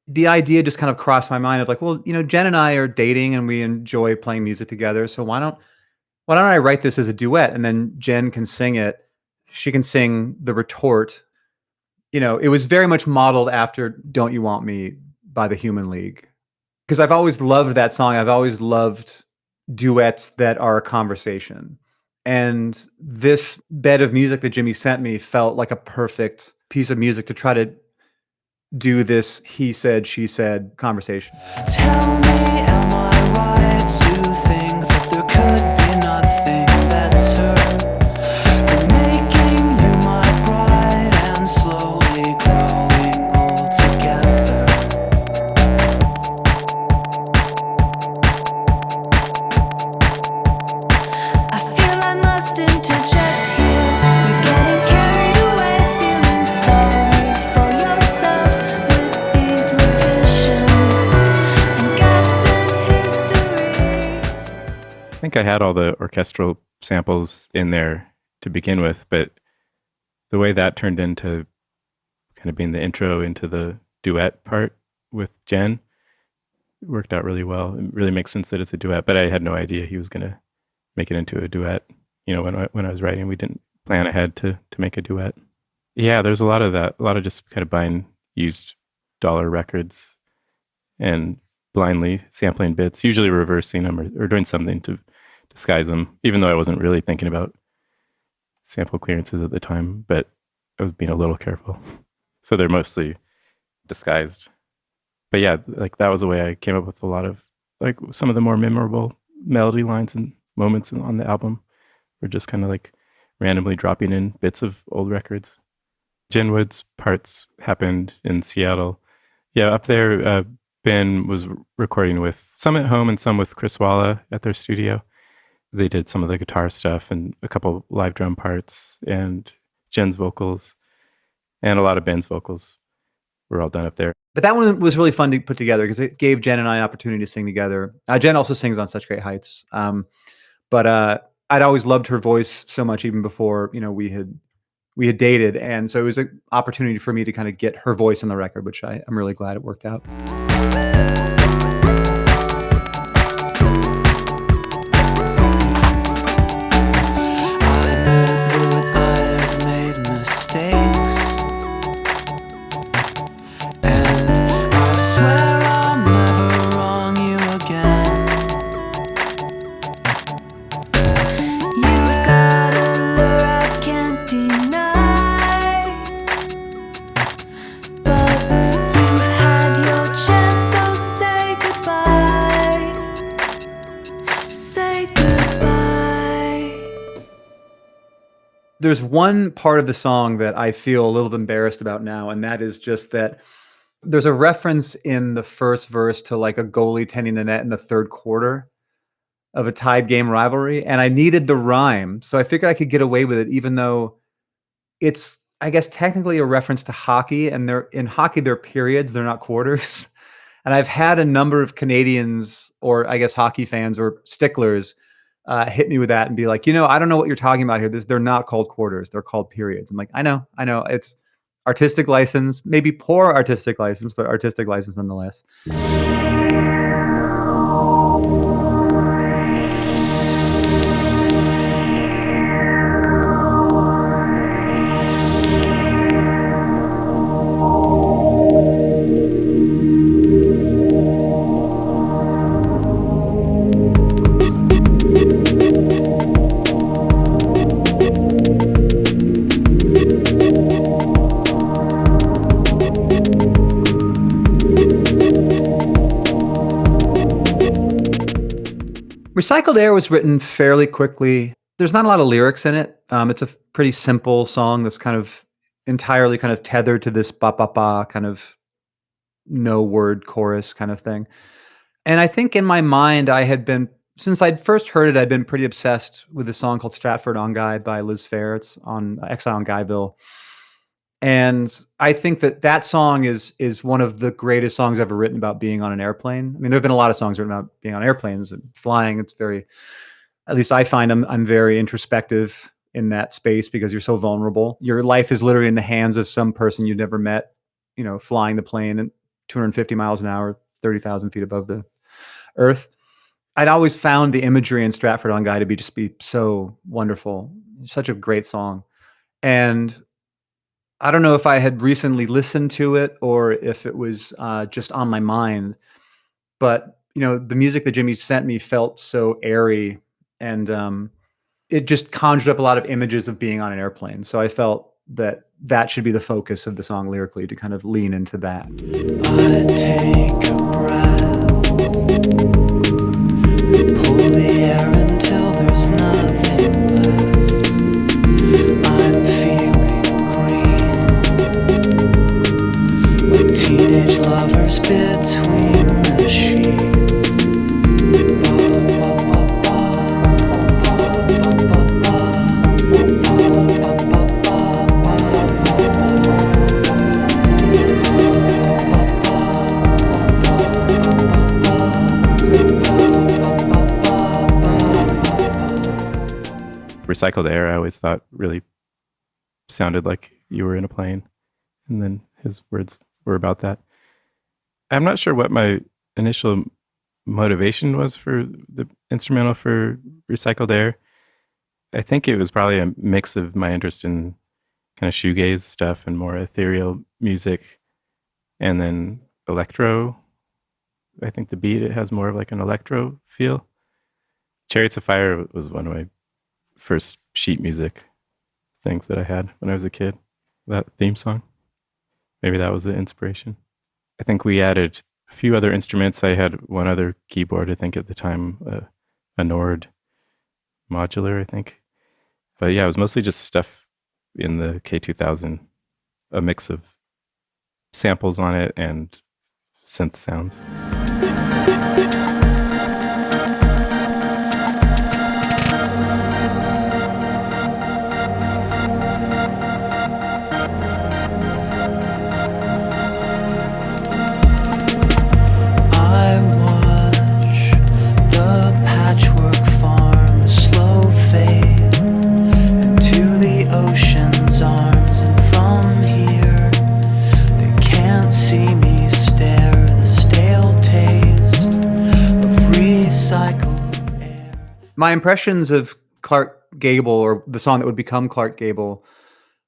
the idea just kind of crossed my mind of like, well, Jen and I are dating and we enjoy playing music together. So why don't I write this as a duet? And then Jen can sing it. She can sing the retort. It was very much modeled after Don't You Want Me by the Human League. Because I've always loved that song. I've always loved duets that are a conversation. And this bed of music that Jimmy sent me felt like a perfect piece of music to try to do this he said, she said conversation. Tell me, am I right to think that there could be nothing better than making you my bride and slowly growing old together? I feel I must interject here. You're getting carried away, feeling sorry for yourself with these revisions and gaps in history. I think I had all the orchestral samples in there to begin with, but the way that turned into kind of being the intro into the duet part with Jen worked out really well. It really makes sense that it's a duet, but I had no idea he was going to make it into a duet. When I was writing, we didn't plan ahead to make a duet. Yeah, there's a lot of that, a lot of just kind of buying used dollar records and blindly sampling bits, usually reversing them or doing something to disguise them, even though I wasn't really thinking about sample clearances at the time, but I was being a little careful. So they're mostly disguised. But yeah, like that was the way I came up with a lot of like some of the more memorable melody lines and moments on the album were just kind of like randomly dropping in bits of old records. Jen Wood's parts happened in Seattle. Yeah, up there, Ben was recording with some at home and some with Chris Walla at their studio. They did some of the guitar stuff and a couple live drum parts, and Jen's vocals and a lot of Ben's vocals were all done up there. But that one was really fun to put together because it gave Jen and I an opportunity to sing together. Jen also sings on Such Great Heights. But I'd always loved her voice so much even before, we had dated. And so it was an opportunity for me to kind of get her voice on the record, which I'm really glad it worked out. There's one part of the song that I feel a little embarrassed about now, and that is just that There's a reference in the first verse to like a goalie tending the net in the third quarter of a tied game rivalry, and I needed the rhyme, so I figured I could get away with it, even though it's, I guess, technically a reference to hockey, and in hockey they're periods, they're not quarters. And I've had a number of Canadians, or I guess hockey fans or sticklers, hit me with that and be like, I don't know what you're talking about here. They're not called quarters, they're called periods. I'm like, I know, it's artistic license, maybe poor artistic license, but artistic license nonetheless. Recycled Air was written fairly quickly. There's not a lot of lyrics in it. It's a pretty simple song that's kind of entirely kind of tethered to this ba-ba-ba kind of no word chorus kind of thing. And I think in my mind, since I'd first heard it, I'd been pretty obsessed with this song called Stratford-on-Guy by Liz Phair. It's on Exile on Guyville. And I think that song is one of the greatest songs ever written about being on an airplane. I mean, there have been a lot of songs written about being on airplanes and flying. It's very, at least I find I'm very introspective in that space because you're so vulnerable. Your life is literally in the hands of some person you've never met, flying the plane at 250 miles an hour, 30,000 feet above the earth. I'd always found the imagery in Stratford-on-Guy to be so wonderful. Such a great song. And I don't know if I had recently listened to it or if it was just on my mind, but the music that Jimmy sent me felt so airy, and it just conjured up a lot of images of being on an airplane. So I felt that should be the focus of the song lyrically, to kind of lean into that. I take a breath, pull the air until there's nothing left. I'm feeling green, like teenage lovers between the sheets. Recycled Air, I always thought really sounded like you were in a plane, and then his words were about that. I'm not sure what my initial motivation was for the instrumental for Recycled Air. I think it was probably a mix of my interest in kind of shoegaze stuff and more ethereal music, and then electro. I think the beat, it has more of like an electro feel. Chariots of Fire was one of my first sheet music things that I had when I was a kid. That theme song, maybe that was the inspiration. I think we added a few other instruments. I had one other keyboard, I think at the time, a Nord modular, I think. But yeah, it was mostly just stuff in the K2000, a mix of samples on it and synth sounds. My impressions of Clark Gable, or the song that would become Clark Gable,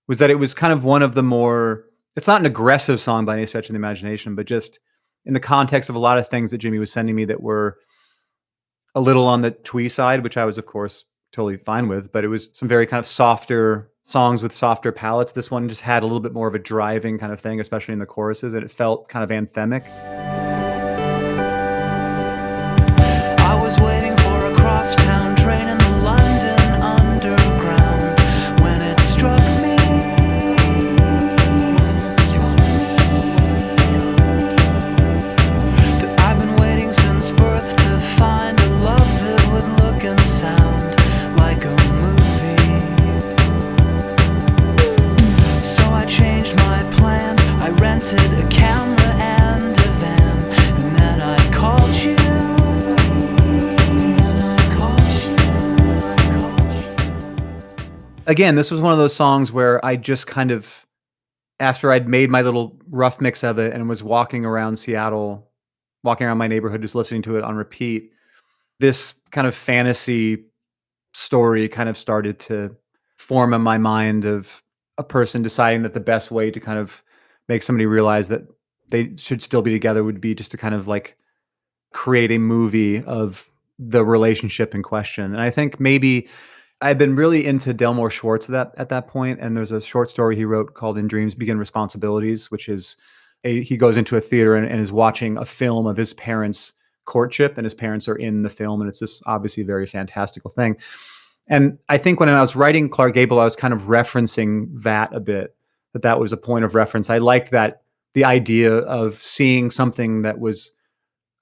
was that it was kind of one of the more, it's not an aggressive song by any stretch of the imagination, but just in the context of a lot of things that Jimmy was sending me that were a little on the twee side, which I was, of course, totally fine with, but it was some very kind of softer songs with softer palettes. This one just had a little bit more of a driving kind of thing, especially in the choruses, and it felt kind of anthemic. I was waiting for a crosstown train in the London Underground when it struck me. again, this was one of those songs where I just kind of, after I'd made my little rough mix of it and was walking around Seattle, walking around my neighborhood, just listening to it on repeat, this kind of fantasy story kind of started to form in my mind of a person deciding that the best way to kind of make somebody realize that they should still be together would be just to kind of like create a movie of the relationship in question. And I think maybe I've been really into Delmore Schwartz at that point, and there's a short story he wrote called "In Dreams Begin Responsibilities," which is he goes into a theater and is watching a film of his parents' courtship, and his parents are in the film, and it's this obviously very fantastical thing. And I think when I was writing Clark Gable, I was kind of referencing that a bit, that was a point of reference. I liked that, the idea of seeing something that was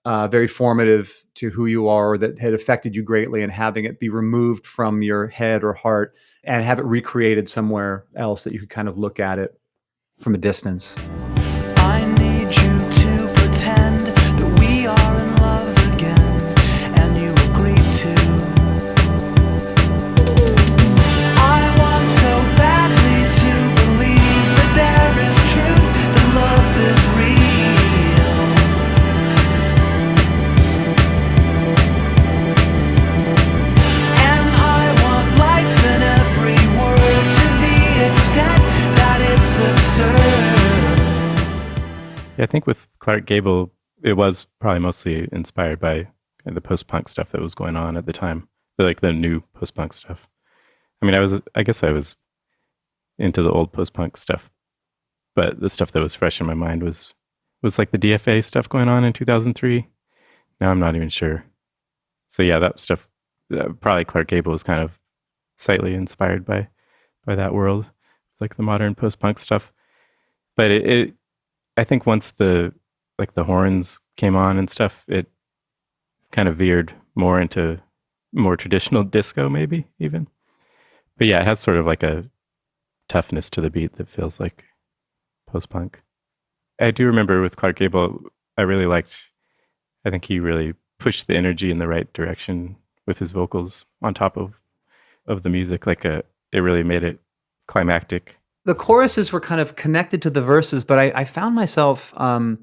very formative to who you are, or that had affected you greatly, and having it be removed from your head or heart and have it recreated somewhere else that you could kind of look at it from a distance. I need you to pretend that we are in love again, and you agree to. I want so badly to believe that there is truth, that love is real. And I want life in every word, to the extent that it's absurd. Yeah, I think with Clark Gable, it was probably mostly inspired by the post-punk stuff that was going on at the time, like the new post-punk stuff. I mean, I guess I was into the old post-punk stuff, but the stuff that was fresh in my mind was like the DFA stuff going on in 2003. Now I'm not even sure. So yeah, that stuff, probably Clark Gable was kind of slightly inspired by that world, like the modern post-punk stuff. But it I think once the horns came on and stuff, it kind of veered more into more traditional disco, maybe even. But yeah, it has sort of like a toughness to the beat that feels like post-punk. I do remember with Clark Gable, I think he really pushed the energy in the right direction with his vocals on top of the music. It really made it climactic. The choruses were kind of connected to the verses, but I found myself, for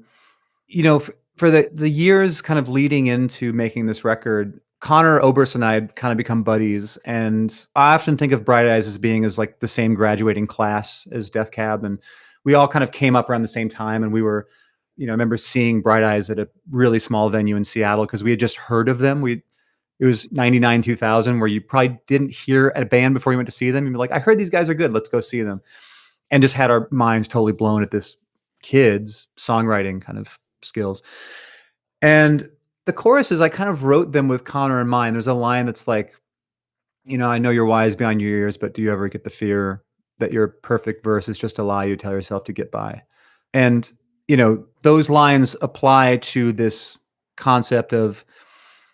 the years kind of leading into making this record, Connor Oberst and I had kind of become buddies, and I often think of Bright Eyes as being as like the same graduating class as Death Cab, and we all kind of came up around the same time, and we were, I remember seeing Bright Eyes at a really small venue in Seattle because we had just heard of them. It was 99, 2000, where you probably didn't hear a band before you went to see them. You'd be like, I heard these guys are good, let's go see them. And just had our minds totally blown at this kid's songwriting kind of skills. And the choruses, I kind of wrote them with Connor in mind. There's a line that's like, I know you're wise beyond your years, but do you ever get the fear that your perfect verse is just a lie you tell yourself to get by? And, those lines apply to this concept of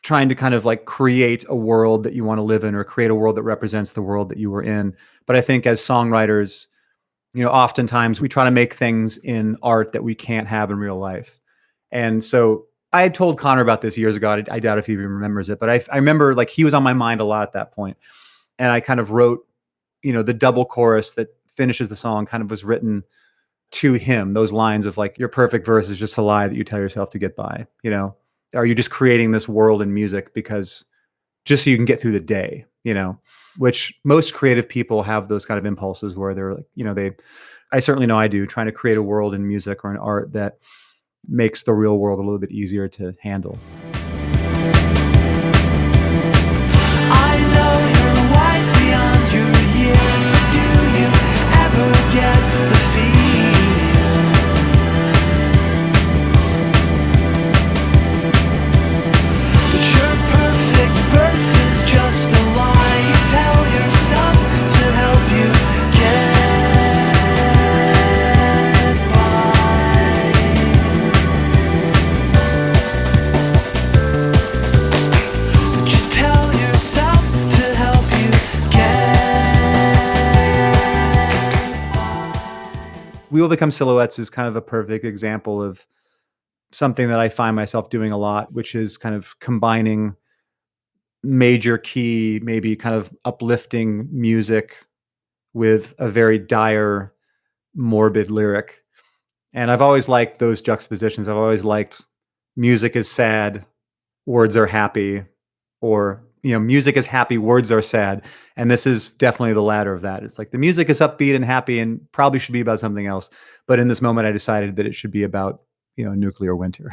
trying to kind of like create a world that you want to live in, or create a world that represents the world that you were in. But I think as songwriters, oftentimes we try to make things in art that we can't have in real life. And so I had told Connor about this years ago. I doubt if he even remembers it, but I remember like he was on my mind a lot at that point. And I kind of wrote, the double chorus that finishes the song kind of was written to him. Those lines of like, your perfect verse is just a lie that you tell yourself to get by. Are you just creating this world in music because just so you can get through the day, which most creative people have those kind of impulses where they're like, I certainly know I do, trying to create a world in music or in art that makes the real world a little bit easier to handle. I know you're wise beyond your years, but do you ever get the feel that your perfect verse is just a lie you tell yourself to help you get by? That you tell yourself to help you get. We Will Become Silhouettes is kind of a perfect example of something that I find myself doing a lot, which is kind of combining major key, maybe kind of uplifting music with a very dire, morbid lyric. And I've always liked those juxtapositions. I've always liked music is sad, words are happy, or music is happy, words are sad. And this is definitely the latter of that. It's like the music is upbeat and happy and probably should be about something else. But in this moment, I decided that it should be about, nuclear winter.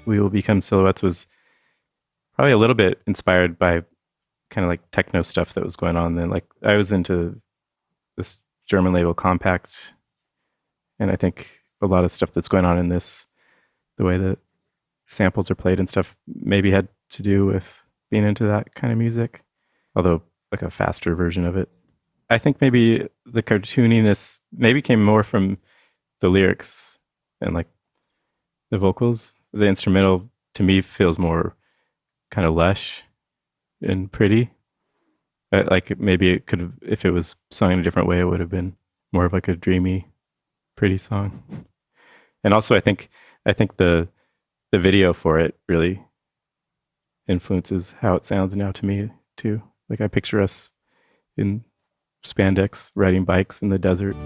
We Will Become Silhouettes was probably a little bit inspired by kind of like techno stuff that was going on then. Like I was into this German label Compact, and I think a lot of stuff that's going on in this, the way that samples are played and stuff, maybe had to do with being into that kind of music, although like a faster version of it. I think maybe the cartooniness maybe came more from the lyrics and like the vocals. The instrumental to me feels more kind of lush and pretty. Like maybe it could have, if it was sung in a different way, it would have been more of like a dreamy, pretty song. And also I think the video for it really influences how it sounds now to me too. Like I picture us in spandex riding bikes in the desert.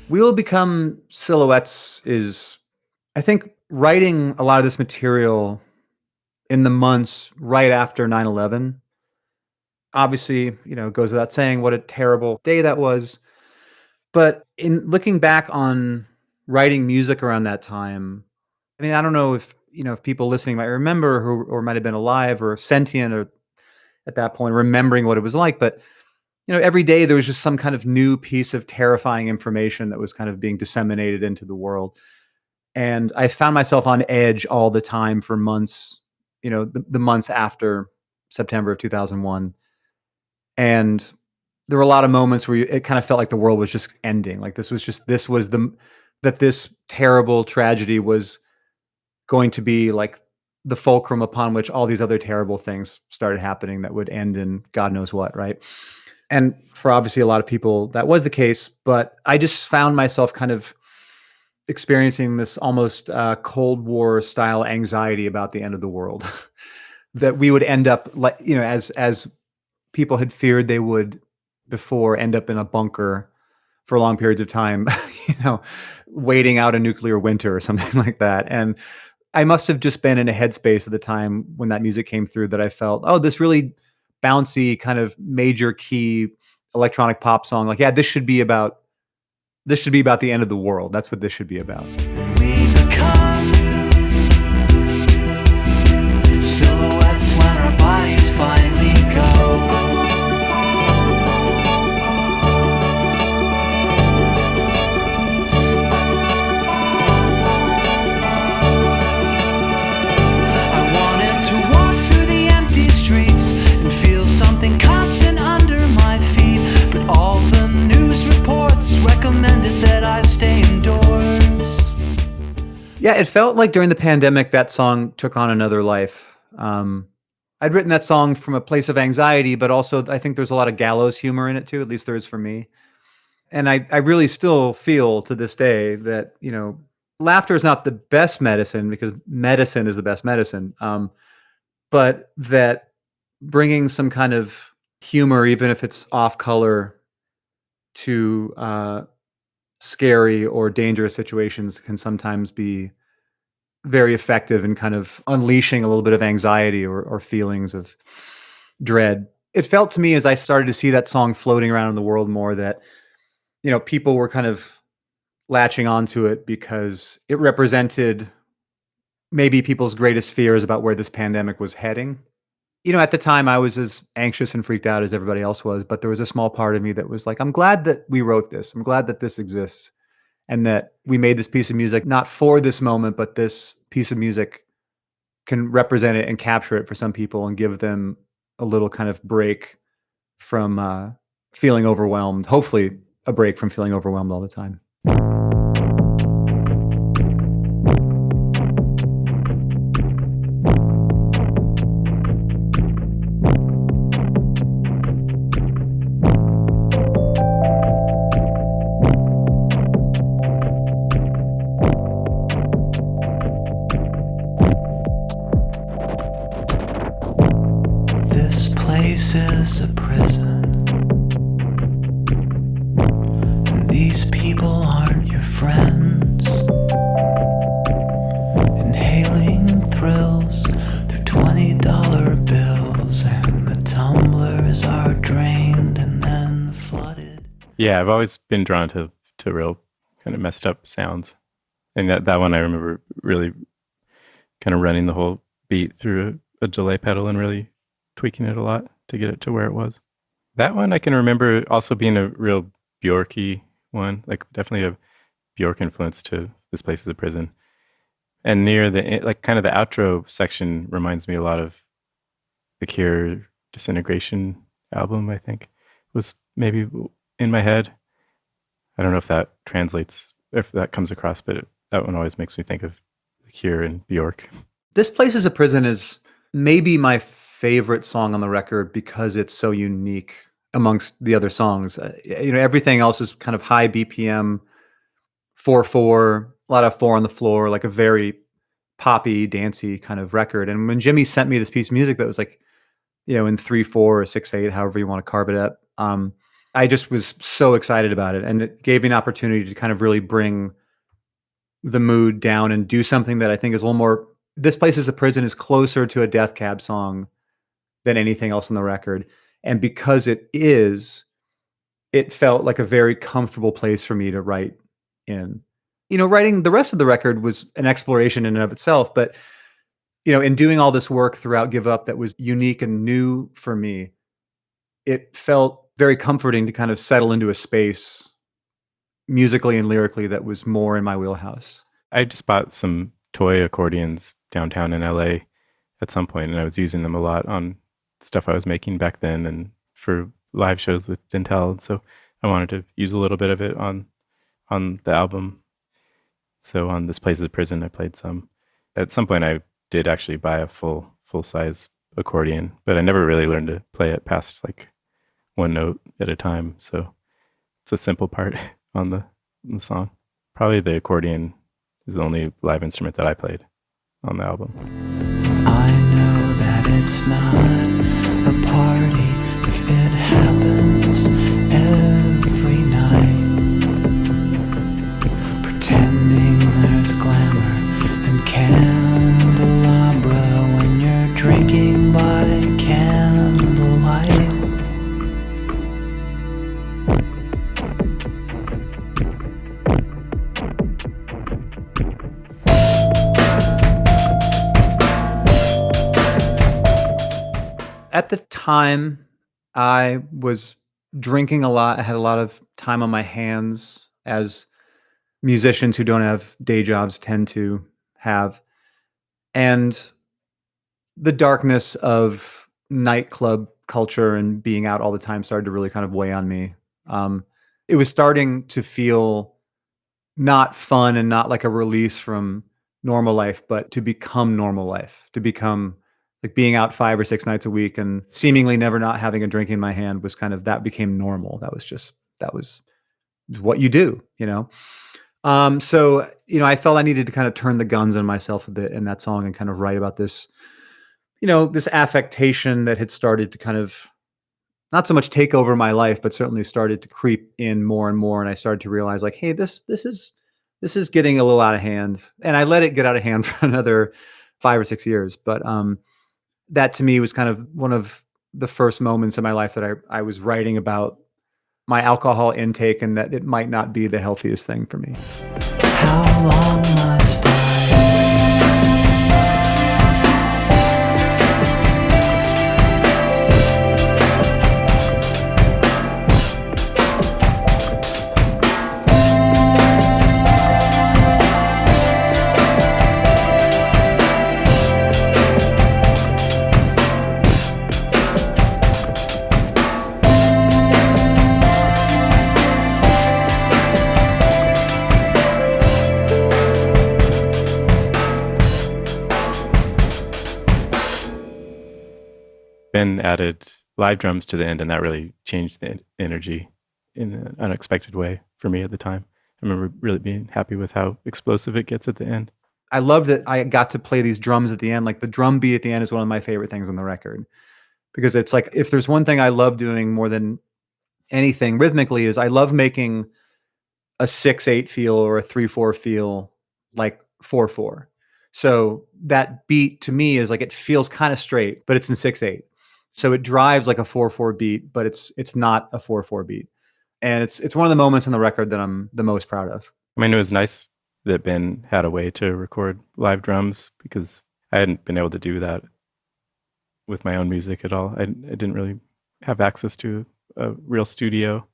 We Will Become Silhouettes is, I think, writing a lot of this material in the months right after 9/11. Obviously, it goes without saying what a terrible day that was. But in looking back on writing music around that time, I mean, I don't know if people listening might remember or might have been alive or sentient or at that point remembering what it was like, but every day there was just some kind of new piece of terrifying information that was kind of being disseminated into the world. And I found myself on edge all the time for months, the months after September of 2001. And there were a lot of moments where it kind of felt like the world was just ending. Like this terrible tragedy was going to be like the fulcrum upon which all these other terrible things started happening that would end in God knows what, right? And for obviously a lot of people, that was the case. But I just found myself kind of experiencing this almost Cold War style anxiety about the end of the world, that we would end up like, as people had feared they would before, end up in a bunker for long periods of time, waiting out a nuclear winter or something like that. And I must have just been in a headspace at the time when that music came through that I felt, oh, this really bouncy kind of major key electronic pop song. Like, yeah, this should be about the end of the world. That's what this should be about. We become silhouettes when our bodies finally go. Constant under my feet, but all the news reports recommended that I stay indoors. Yeah, it felt like during the pandemic that song took on another life. I'd written that song from a place of anxiety, but also I think there's a lot of gallows humor in it too, at least there is for me. And I really still feel to this day that, laughter is not the best medicine, because medicine is the best medicine. But that bringing some kind of humor, even if it's off color, to scary or dangerous situations can sometimes be very effective in kind of unleashing a little bit of anxiety or feelings of dread. it felt to me as I started to see that song floating around in the world more that, people were kind of latching onto it because it represented maybe people's greatest fears about where this pandemic was heading. At the time I was as anxious and freaked out as everybody else was, but there was a small part of me that was like, I'm glad that we wrote this. I'm glad that this exists and that we made this piece of music, not for this moment, but this piece of music can represent it and capture it for some people and give them a little kind of break from feeling overwhelmed. Hopefully a break from feeling overwhelmed all the time. This place is a prison, and these people aren't your friends. Inhaling thrills through $20 bills, and the tumblers are drained and then flooded. Yeah, I've always been drawn to real kind of messed up sounds. And that one I remember really kind of running the whole beat through a delay pedal and really tweaking it a lot to get it to where it was. That one I can remember also being a real Bjorky one, like definitely a Bjork influence to This Place is a Prison. And near the, like kind of the outro section reminds me a lot of the Cure Disintegration album, I think. It was maybe in my head. I don't know if that translates, if that comes across, but that one always makes me think of the Cure and Bjork. This Place is a Prison is maybe my favorite song on the record because it's so unique amongst the other songs. Everything else is kind of high BPM, 4/4, a lot of 4 on the floor, like a very poppy, dancey kind of record. And when Jimmy sent me this piece of music that was like, in 3/4 or 6/8, however you want to carve it up, I just was so excited about it. And it gave me an opportunity to kind of really bring the mood down and do something that I think is a little more. This Place is a Prison is closer to a Death Cab song than anything else on the record. And because it felt like a very comfortable place for me to write in. Writing the rest of the record was an exploration in and of itself. But, in doing all this work throughout Give Up that was unique and new for me, it felt very comforting to kind of settle into a space musically and lyrically that was more in my wheelhouse. I just bought some toy accordions downtown in LA at some point, and I was using them a lot on stuff I was making back then and for live shows with Dntel. So I wanted to use a little bit of it on the album. So on This Place is a Prison, I played some. At some point, I did actually buy a full-size accordion, but I never really learned to play it past like one note at a time. So it's a simple part on the song. Probably the accordion is the only live instrument that I played on the album. I know that it's not a party if it happens every night. Pretending there's glamour and candelabra when you're drinking by candlelight. At the time, I was drinking a lot. I had a lot of time on my hands, as musicians who don't have day jobs tend to have. And the darkness of nightclub culture and being out all the time started to really kind of weigh on me. It was starting to feel not fun and not like a release from normal life, but to become normal life, to become like being out 5 or 6 nights a week and seemingly never not having a drink in my hand was kind of, that became normal. That was what you do, So, I felt I needed to kind of turn the guns on myself a bit in that song and kind of write about this, this affectation that had started to kind of not so much take over my life, but certainly started to creep in more and more. And I started to realize like, hey, this is getting a little out of hand. And I let it get out of hand for another 5 or 6 years. But, that to me was kind of one of the first moments in my life that I was writing about my alcohol intake and that it might not be the healthiest thing for me. How long must I Ben added live drums to the end, and that really changed the energy in an unexpected way for me at the time. I remember really being happy with how explosive it gets at the end. I love that I got to play these drums at the end. Like the drum beat at the end is one of my favorite things on the record, because it's like, if there's one thing I love doing more than anything rhythmically, is I love making a 6/8 feel or a 3/4 feel like 4/4. So that beat to me is like, it feels kind of straight, but it's in 6/8. So it drives like a 4/4 beat, but it's not a 4/4 beat. And it's one of the moments on the record that I'm the most proud of. I mean, it was nice that Ben had a way to record live drums, because I hadn't been able to do that with my own music at all. I didn't really have access to a real studio.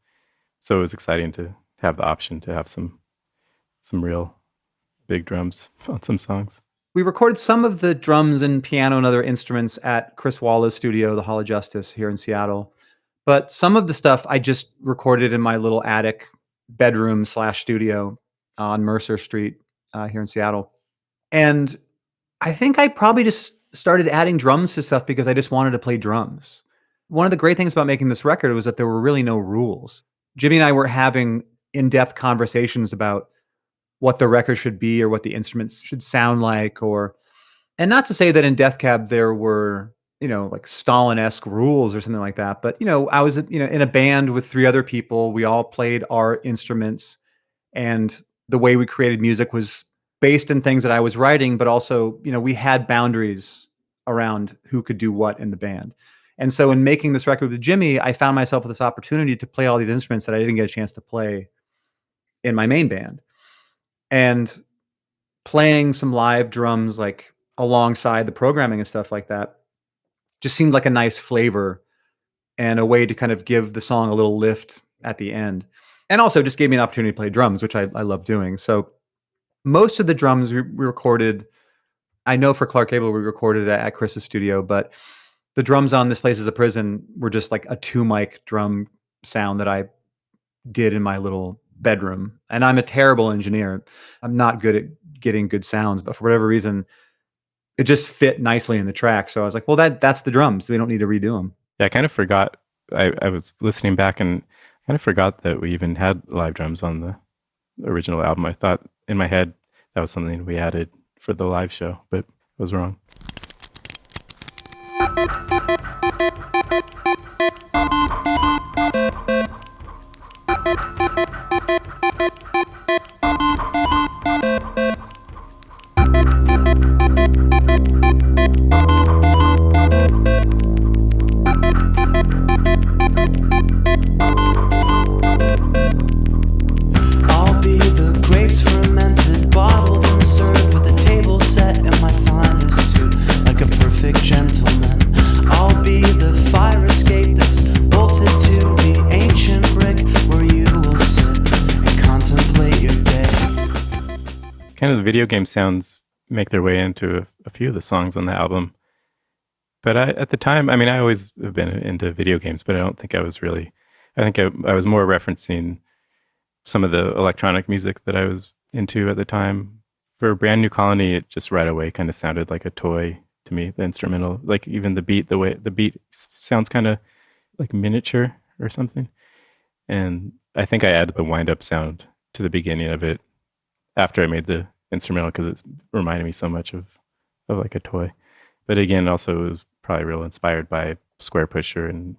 So it was exciting to have the option to have some real big drums on some songs. We recorded some of the drums and piano and other instruments at Chris Walla's studio, the Hall of Justice here in Seattle. But some of the stuff I just recorded in my little attic bedroom / studio on Mercer Street here in Seattle. And I think I probably just started adding drums to stuff because I just wanted to play drums. One of the great things about making this record was that there were really no rules. Jimmy and I were having in-depth conversations about what the record should be or what the instruments should sound like, and not to say that in Death Cab there were, like Stalin-esque rules or something like that. But, I was, in a band with 3 other people. We all played our instruments, and the way we created music was based in things that I was writing, but also, we had boundaries around who could do what in the band. And so in making this record with Jimmy, I found myself with this opportunity to play all these instruments that I didn't get a chance to play in my main band. And playing some live drums like alongside the programming and stuff like that just seemed like a nice flavor and a way to kind of give the song a little lift at the end. And also just gave me an opportunity to play drums, which I love doing. So most of the drums we recorded, I know for Clark Gable we recorded at Chris's studio, but the drums on This Place Is a Prison were just like a 2-mic drum sound that I did in my little bedroom. And I'm a terrible engineer. I'm not good at getting good sounds, but for whatever reason, it just fit nicely in the track. So I was like, well, that's the drums. We don't need to redo them. Yeah, I kind of forgot. I was listening back and kind of forgot that we even had live drums on the original album. I thought in my head that was something we added for the live show, but I was wrong. I'll be the grapes fermented, bottled and served with a table set in my finest suit, like a perfect gentleman. I'll be the fire escape that's bolted to the ancient brick where you will sit and contemplate your day. Kind of the video game sounds make their way into a few of the songs on the album. But at the time, I mean, I always have been into video games, but I don't think I was really, I think I was more referencing some of the electronic music that I was into at the time. For Brand New Colony, it just right away kind of sounded like a toy to me, the instrumental, like even the beat, the way the beat sounds kind of like miniature or something. And I think I added the wind-up sound to the beginning of it after I made the instrumental because it reminded me so much of like a toy. But again, also it was probably real inspired by Square Pusher and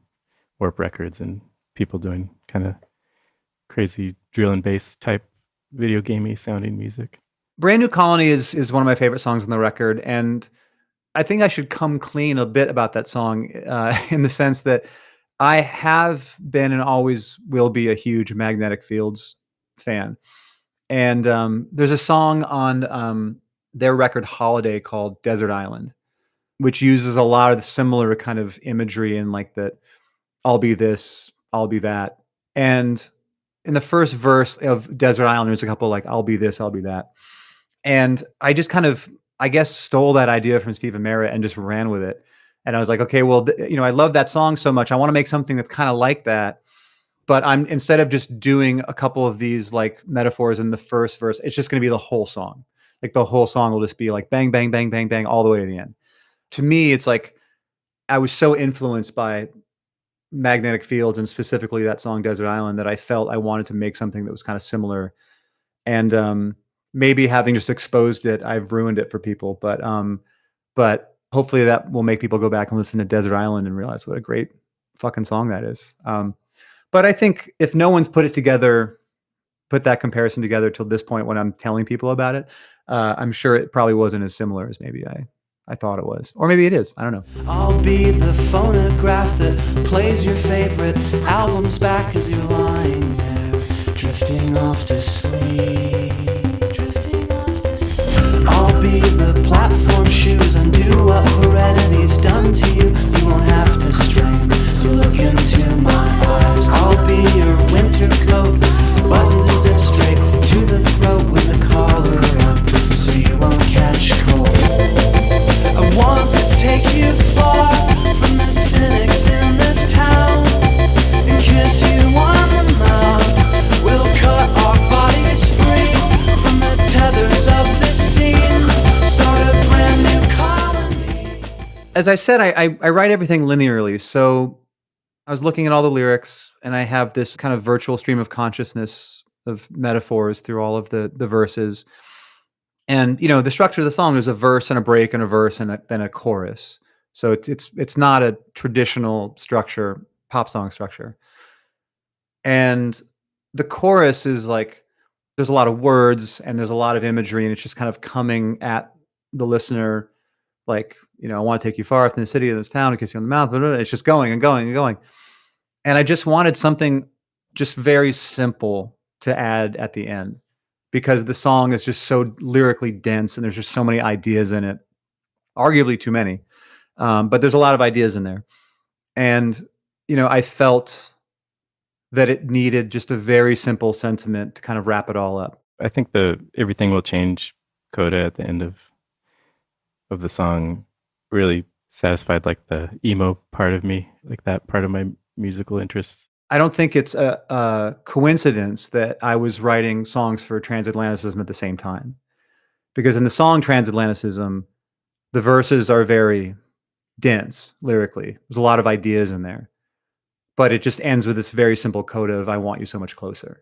Warp Records and people doing kind of crazy drill and bass type video gamey sounding music. Brand New Colony is one of my favorite songs on the record. And I think I should come clean a bit about that song in the sense that I have been and always will be a huge Magnetic Fields fan. And there's a song on their record Holiday called Desert Island, which uses a lot of the similar kind of imagery and like that I'll be this, I'll be that. And in the first verse of Desert Island, there's a couple like I'll be this, I'll be that. And I just kind of, I guess, stole that idea from Stephen Merritt and just ran with it. And I was like, okay, well, I love that song so much. I want to make something that's kind of like that. But I'm instead of just doing a couple of these like metaphors in the first verse, it's just going to be the whole song. Like the whole song will just be like bang, bang, bang, bang, bang, all the way to the end. To me, it's like I was so influenced by Magnetic Fields and specifically that song Desert Island that I felt I wanted to make something that was kind of similar. And maybe having just exposed it, I've ruined it for people. But hopefully that will make people go back and listen to Desert Island and realize what a great fucking song that is. But I think if no one's put that comparison together till this point when I'm telling people about it, I'm sure it probably wasn't as similar as maybe I thought it was. Or maybe it is. I don't know. I'll be the phonograph that plays your favorite albums back as you're lying there, drifting off to sleep. I'll be the platform shoes, undo what heredity's done to you. You won't have to strain to look into my eyes. I'll be your winter coat, buttoned and zipped straight to the throat with the collar up, so you won't catch cold. I want to take you far from the cynics in this town and kiss you on the mouth. We'll cut our bodies free from the tethers of this scene. Start a brand new colony. As I said, I write everything linearly. So I was looking at all the lyrics and I have this kind of virtual stream of consciousness of metaphors through all of the verses. And the structure of the song, there's a verse and a break and a verse and then a chorus. So it's not a traditional structure, pop song structure. And the chorus is like there's a lot of words and there's a lot of imagery, and it's just kind of coming at the listener like, I want to take you far from the city of this town and kiss you on the mouth. Blah, blah, blah. It's just going and going and going. And I just wanted something just very simple to add at the end, because the song is just so lyrically dense and there's just so many ideas in it, arguably too many. But there's a lot of ideas in there. And, I felt that it needed just a very simple sentiment to kind of wrap it all up. I think the Everything Will Change coda at the end of the song really satisfied like the emo part of me, like that part of my musical interests. I don't think it's a coincidence that I was writing songs for Transatlanticism at the same time. Because in the song Transatlanticism, the verses are very dense lyrically. There's a lot of ideas in there. But it just ends with this very simple coda of I want you so much closer.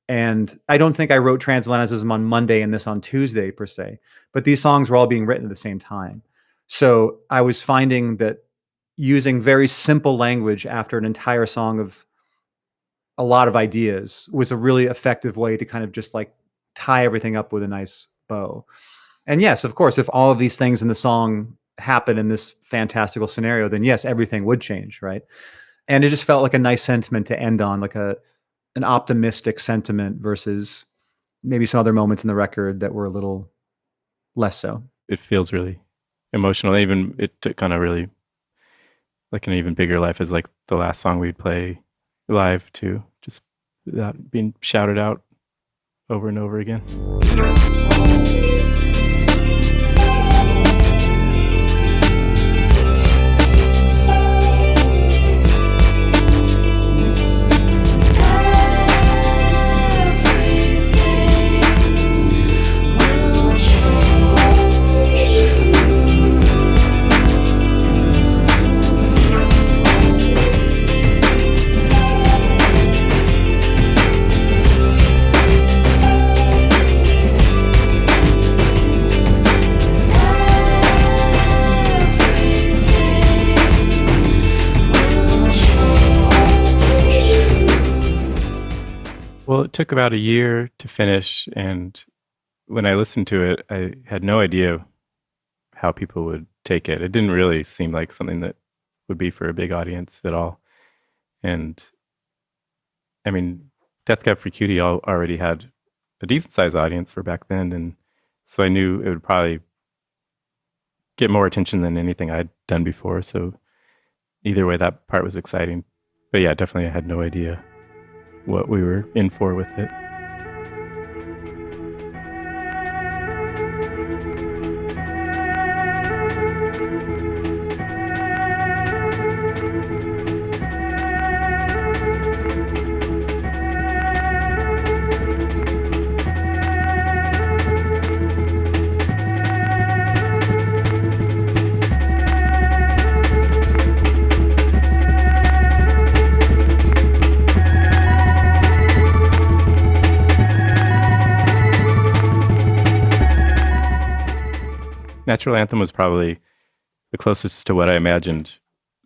And I don't think I wrote Transatlanticism on Monday and this on Tuesday per se, but these songs were all being written at the same time. So I was finding that using very simple language after an entire song of a lot of ideas was a really effective way to kind of just like tie everything up with a nice bow. And yes, of course, if all of these things in the song happen in this fantastical scenario, then yes, everything would change, right? And it just felt like a nice sentiment to end on, like an optimistic sentiment versus maybe some other moments in the record that were a little less so. It feels really emotional. Even it took kind of really like an even bigger life as like the last song we'd play live too, just without being shouted out over and over again. Well, it took about a year to finish, and when I listened to it, I had no idea how people would take it. It didn't really seem like something that would be for a big audience at all. And I mean, Death Cab for Cutie already had a decent sized audience for back then, and so I knew it would probably get more attention than anything I'd done before. So either way, that part was exciting. But yeah, definitely I had no idea what we were in for with it. Natural Anthem was probably the closest to what I imagined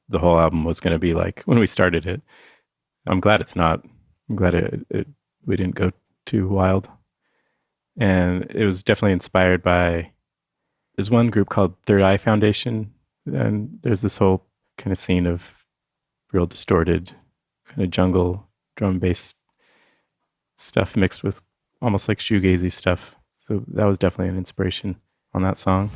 the whole album was going to be like when we started it. I'm glad it's not. I'm glad we didn't go too wild. And it was definitely inspired by, there's one group called Third Eye Foundation, and there's this whole kind of scene of real distorted kind of jungle drum bass stuff mixed with almost like shoegazy stuff. So that was definitely an inspiration on that song.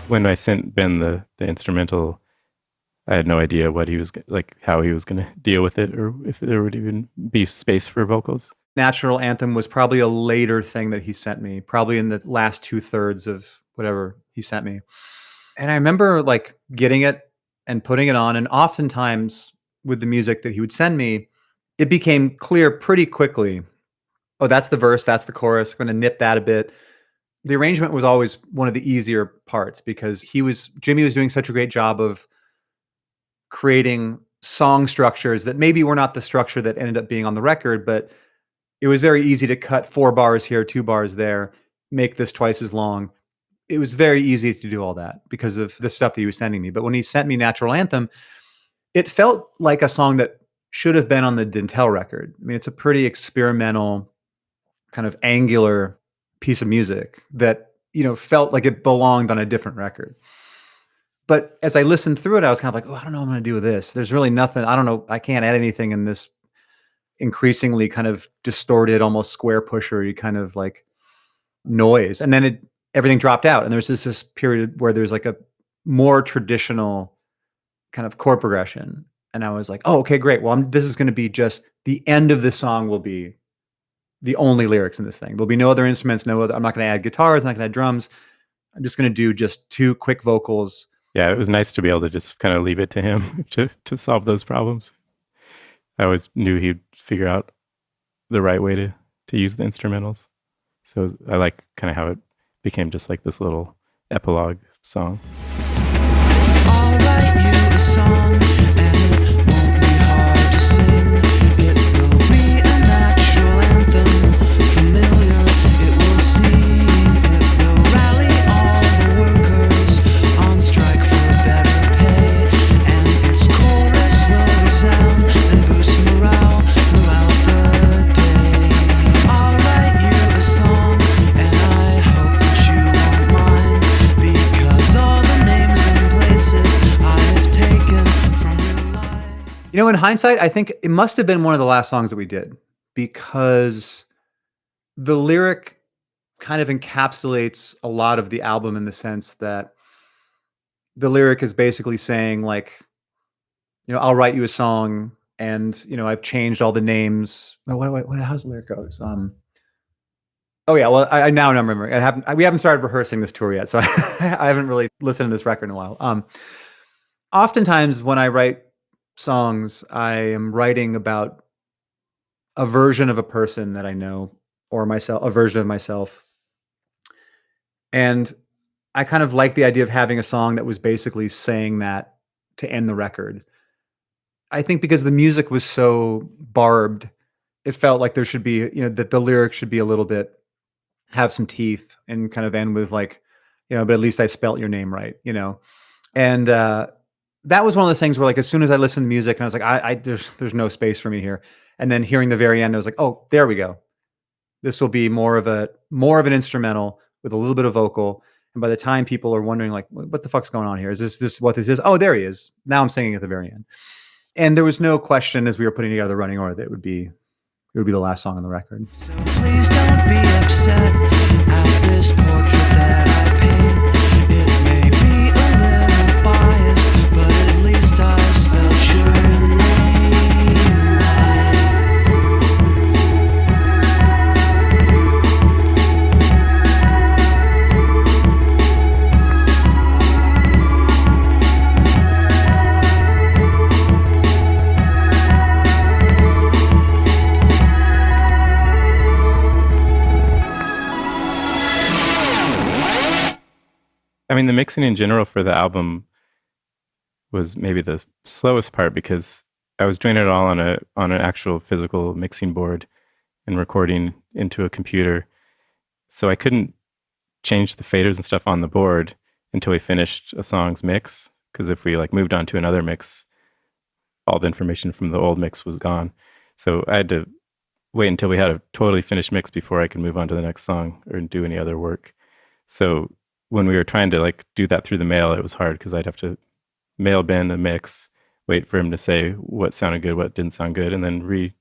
When I sent Ben the instrumental, I had no idea what he was like, how he was going to deal with it, or if there would even be space for vocals. Natural Anthem was probably a later thing that he sent me, probably in the last 2/3 of whatever he sent me. And I remember like getting it and putting it on. And oftentimes with the music that he would send me, it became clear pretty quickly. Oh, that's the verse, that's the chorus. I'm going to nip that a bit. The arrangement was always one of the easier parts because Jimmy was doing such a great job of creating song structures that maybe were not the structure that ended up being on the record, but it was very easy to cut 4 bars here, 2 bars there, make this twice as long. It was very easy to do all that because of the stuff that he was sending me. But when he sent me Natural Anthem, it felt like a song that should have been on the Dntel record. I mean, it's a pretty experimental, kind of angular piece of music that, felt like it belonged on a different record. But as I listened through it, I was kind of like, oh, I don't know what I'm going to do with this. There's really nothing. I don't know. I can't add anything in this increasingly kind of distorted, almost square pushery kind of like noise. And then everything dropped out. And there's this period where there's like a more traditional kind of chord progression. And I was like, oh, okay, great. Well, this is going to be just the end of this song will be the only lyrics in this thing. There'll be no other instruments, I'm not going to add guitars, I'm not going to add drums. I'm just going to do just 2 quick vocals. Yeah, it was nice to be able to just kind of leave it to him to solve those problems. I always knew he'd figure out the right way to use the instrumentals. So I like kind of how it became just like this little epilogue song. I'll write you a song, and it won't be hard to sing. It will be a natural anthem, familiar. It will sing, it will rally all the workers on strike for better pay, and its chorus will resound and boost morale throughout the day. I'll write you a song, and I hope that you won't mind, because all the names and places I have taken from real life. In hindsight, I think it must have been one of the last songs that we did because the lyric kind of encapsulates a lot of the album in the sense that the lyric is basically saying like, I'll write you a song and, I've changed all the names. How's the lyric goes? Oh yeah. Well, I now remember. We haven't started rehearsing this tour yet, so I haven't really listened to this record in a while. Oftentimes when I write songs, I am writing about a version of a person that I know or myself, a version of myself. And I kind of like the idea of having a song that was basically saying that to end the record. I think because the music was so barbed, it felt like there should be, that the lyrics should be a little bit, have some teeth and kind of end with like, but at least I spelt your name right, And that was one of those things where like, as soon as I listened to music and I was like, there's no space for me here. And then hearing the very end, I was like, oh, there we go. This will be more of an instrumental with a little bit of vocal. And by the time people are wondering like, what the fuck's going on here? Is this what this is? Oh, there he is. Now I'm singing at the very end. And there was no question as we were putting together the running order that it would be the last song on the record. So please don't be upset at this portrait that I paint. It may be a little biased, but at least I spelled your name right. I mean, the mixing in general for the album was maybe the slowest part because I was doing it all on an actual physical mixing board and recording into a computer. So I couldn't change the faders and stuff on the board until we finished a song's mix. Because if we like moved on to another mix, all the information from the old mix was gone. So I had to wait until we had a totally finished mix before I could move on to the next song or do any other work. So when we were trying to like do that through the mail, it was hard because I'd have to mail Ben a mix, wait for him to say what sounded good, what didn't sound good, and then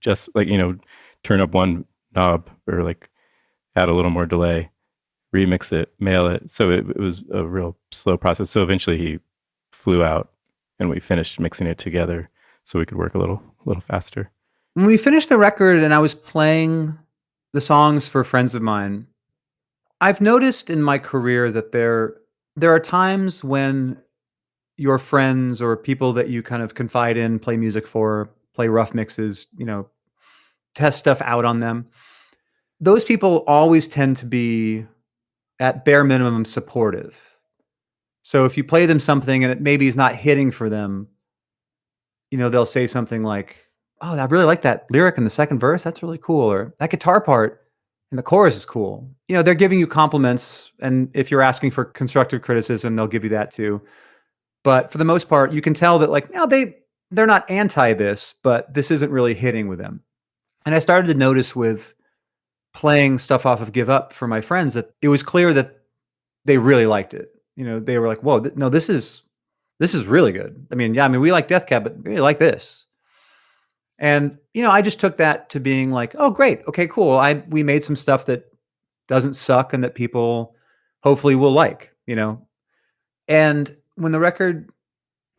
turn up one knob or like add a little more delay, remix it, mail it. So it was a real slow process. So eventually he flew out and we finished mixing it together so we could work a little faster. When we finished the record and I was playing the songs for friends of mine, I've noticed in my career that there are times when your friends or people that you kind of confide in, play music for, play rough mixes, test stuff out on them. Those people always tend to be at bare minimum supportive. So if you play them something and it maybe is not hitting for them, they'll say something like, oh, I really like that lyric in the second verse. That's really cool. Or that guitar part and the chorus is cool. They're giving you compliments. And if you're asking for constructive criticism, they'll give you that too. But for the most part, you can tell that like, they're not anti this, but this isn't really hitting with them. And I started to notice with playing stuff off of Give Up for my friends that it was clear that they really liked it. They were like, whoa, no, this is really good. I mean, we like Death Cab, but we really like this. And, I just took that to being like, oh, great. Okay, cool. We made some stuff that doesn't suck and that people hopefully will like, And when the record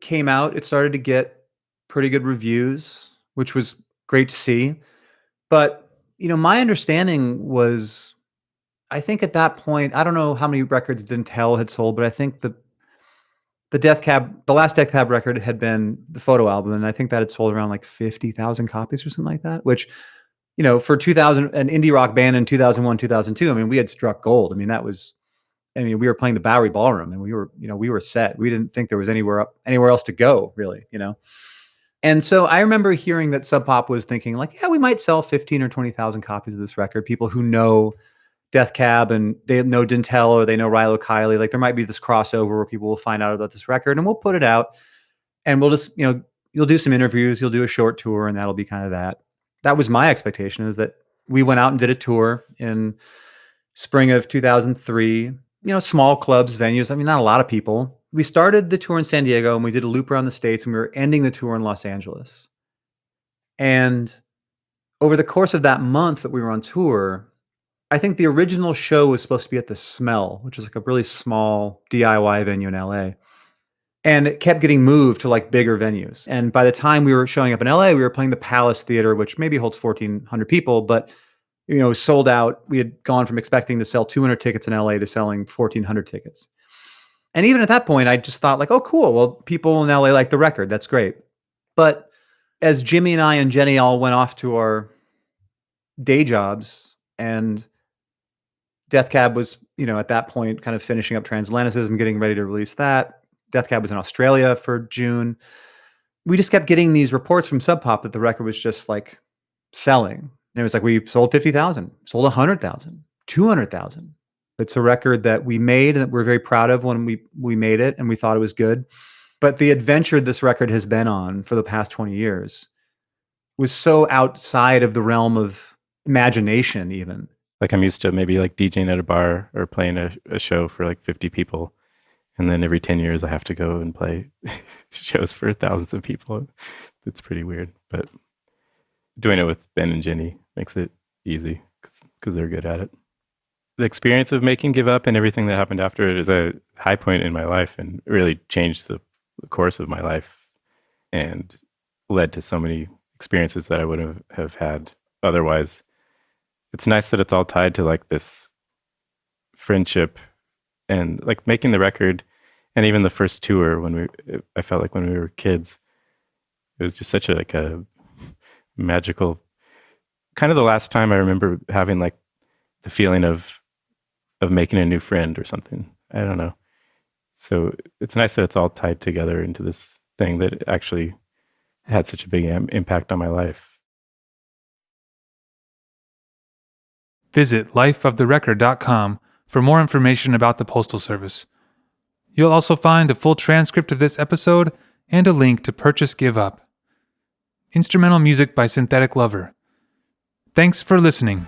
came out, it started to get pretty good reviews, which was great to see. But, my understanding was, I think at that point, I don't know how many records Dntel had sold, but I think the last Death Cab record had been the photo album, and I think that had sold around like 50,000 copies or something like that, which, for 2000, an indie rock band in 2001, 2002, we had struck gold. We were playing the Bowery Ballroom and we were set. We didn't think there was anywhere else to go really, And so I remember hearing that Sub Pop was thinking like, yeah, we might sell 15 or 20,000 copies of this record. People who know Death Cab and they know Dntel or they know Rilo Kiley, like there might be this crossover where people will find out about this record and we'll put it out and we'll just, you'll do some interviews, you'll do a short tour and that'll be kind of that. That was my expectation, is that we went out and did a tour in spring of 2003, small clubs, venues. Not a lot of people. We started the tour in San Diego and we did a loop around the States and we were ending the tour in Los Angeles. And over the course of that month that we were on tour, I think the original show was supposed to be at the Smell, which is like a really small DIY venue in LA. And it kept getting moved to like bigger venues. And by the time we were showing up in LA, we were playing the Palace Theater, which maybe holds 1,400 people, but sold out. We had gone from expecting to sell 200 tickets in LA to selling 1,400 tickets. And even at that point, I just thought like, oh, cool. Well, people in LA like the record. That's great. But as Jimmy and I and Jenny all went off to our day jobs, and Death Cab was, at that point kind of finishing up Transatlanticism, getting ready to release that. Death Cab was in Australia for June. we just kept getting these reports from Sub Pop that the record was just like selling. And it was like, we sold 50,000, sold 100,000, 200,000. It's a record that we made and that we're very proud of when we made it, and we thought it was good. But the adventure this record has been on for the past 20 years was so outside of the realm of imagination even. Like I'm used to maybe like DJing at a bar or playing a show for like 50 people. And then every 10 years I have to go and play shows for thousands of people. It's pretty weird. But doing it with Ben and Jenny makes it easy because they're good at it. The experience of making Give Up and everything that happened after it is a high point in my life and really changed the course of my life and led to so many experiences that I wouldn't have had otherwise. It's nice that it's all tied to like this friendship and like making the record and even the first tour I felt like when we were kids, it was just such a magical, kind of the last time I remember having like the feeling of making a new friend or something. I don't know. So it's nice that it's all tied together into this thing that actually had such a big impact on my life. Visit lifeoftherecord.com for more information about the Postal Service. You'll also find a full transcript of this episode and a link to purchase Give Up. Instrumental music by Synthetic Lover. Thanks for listening.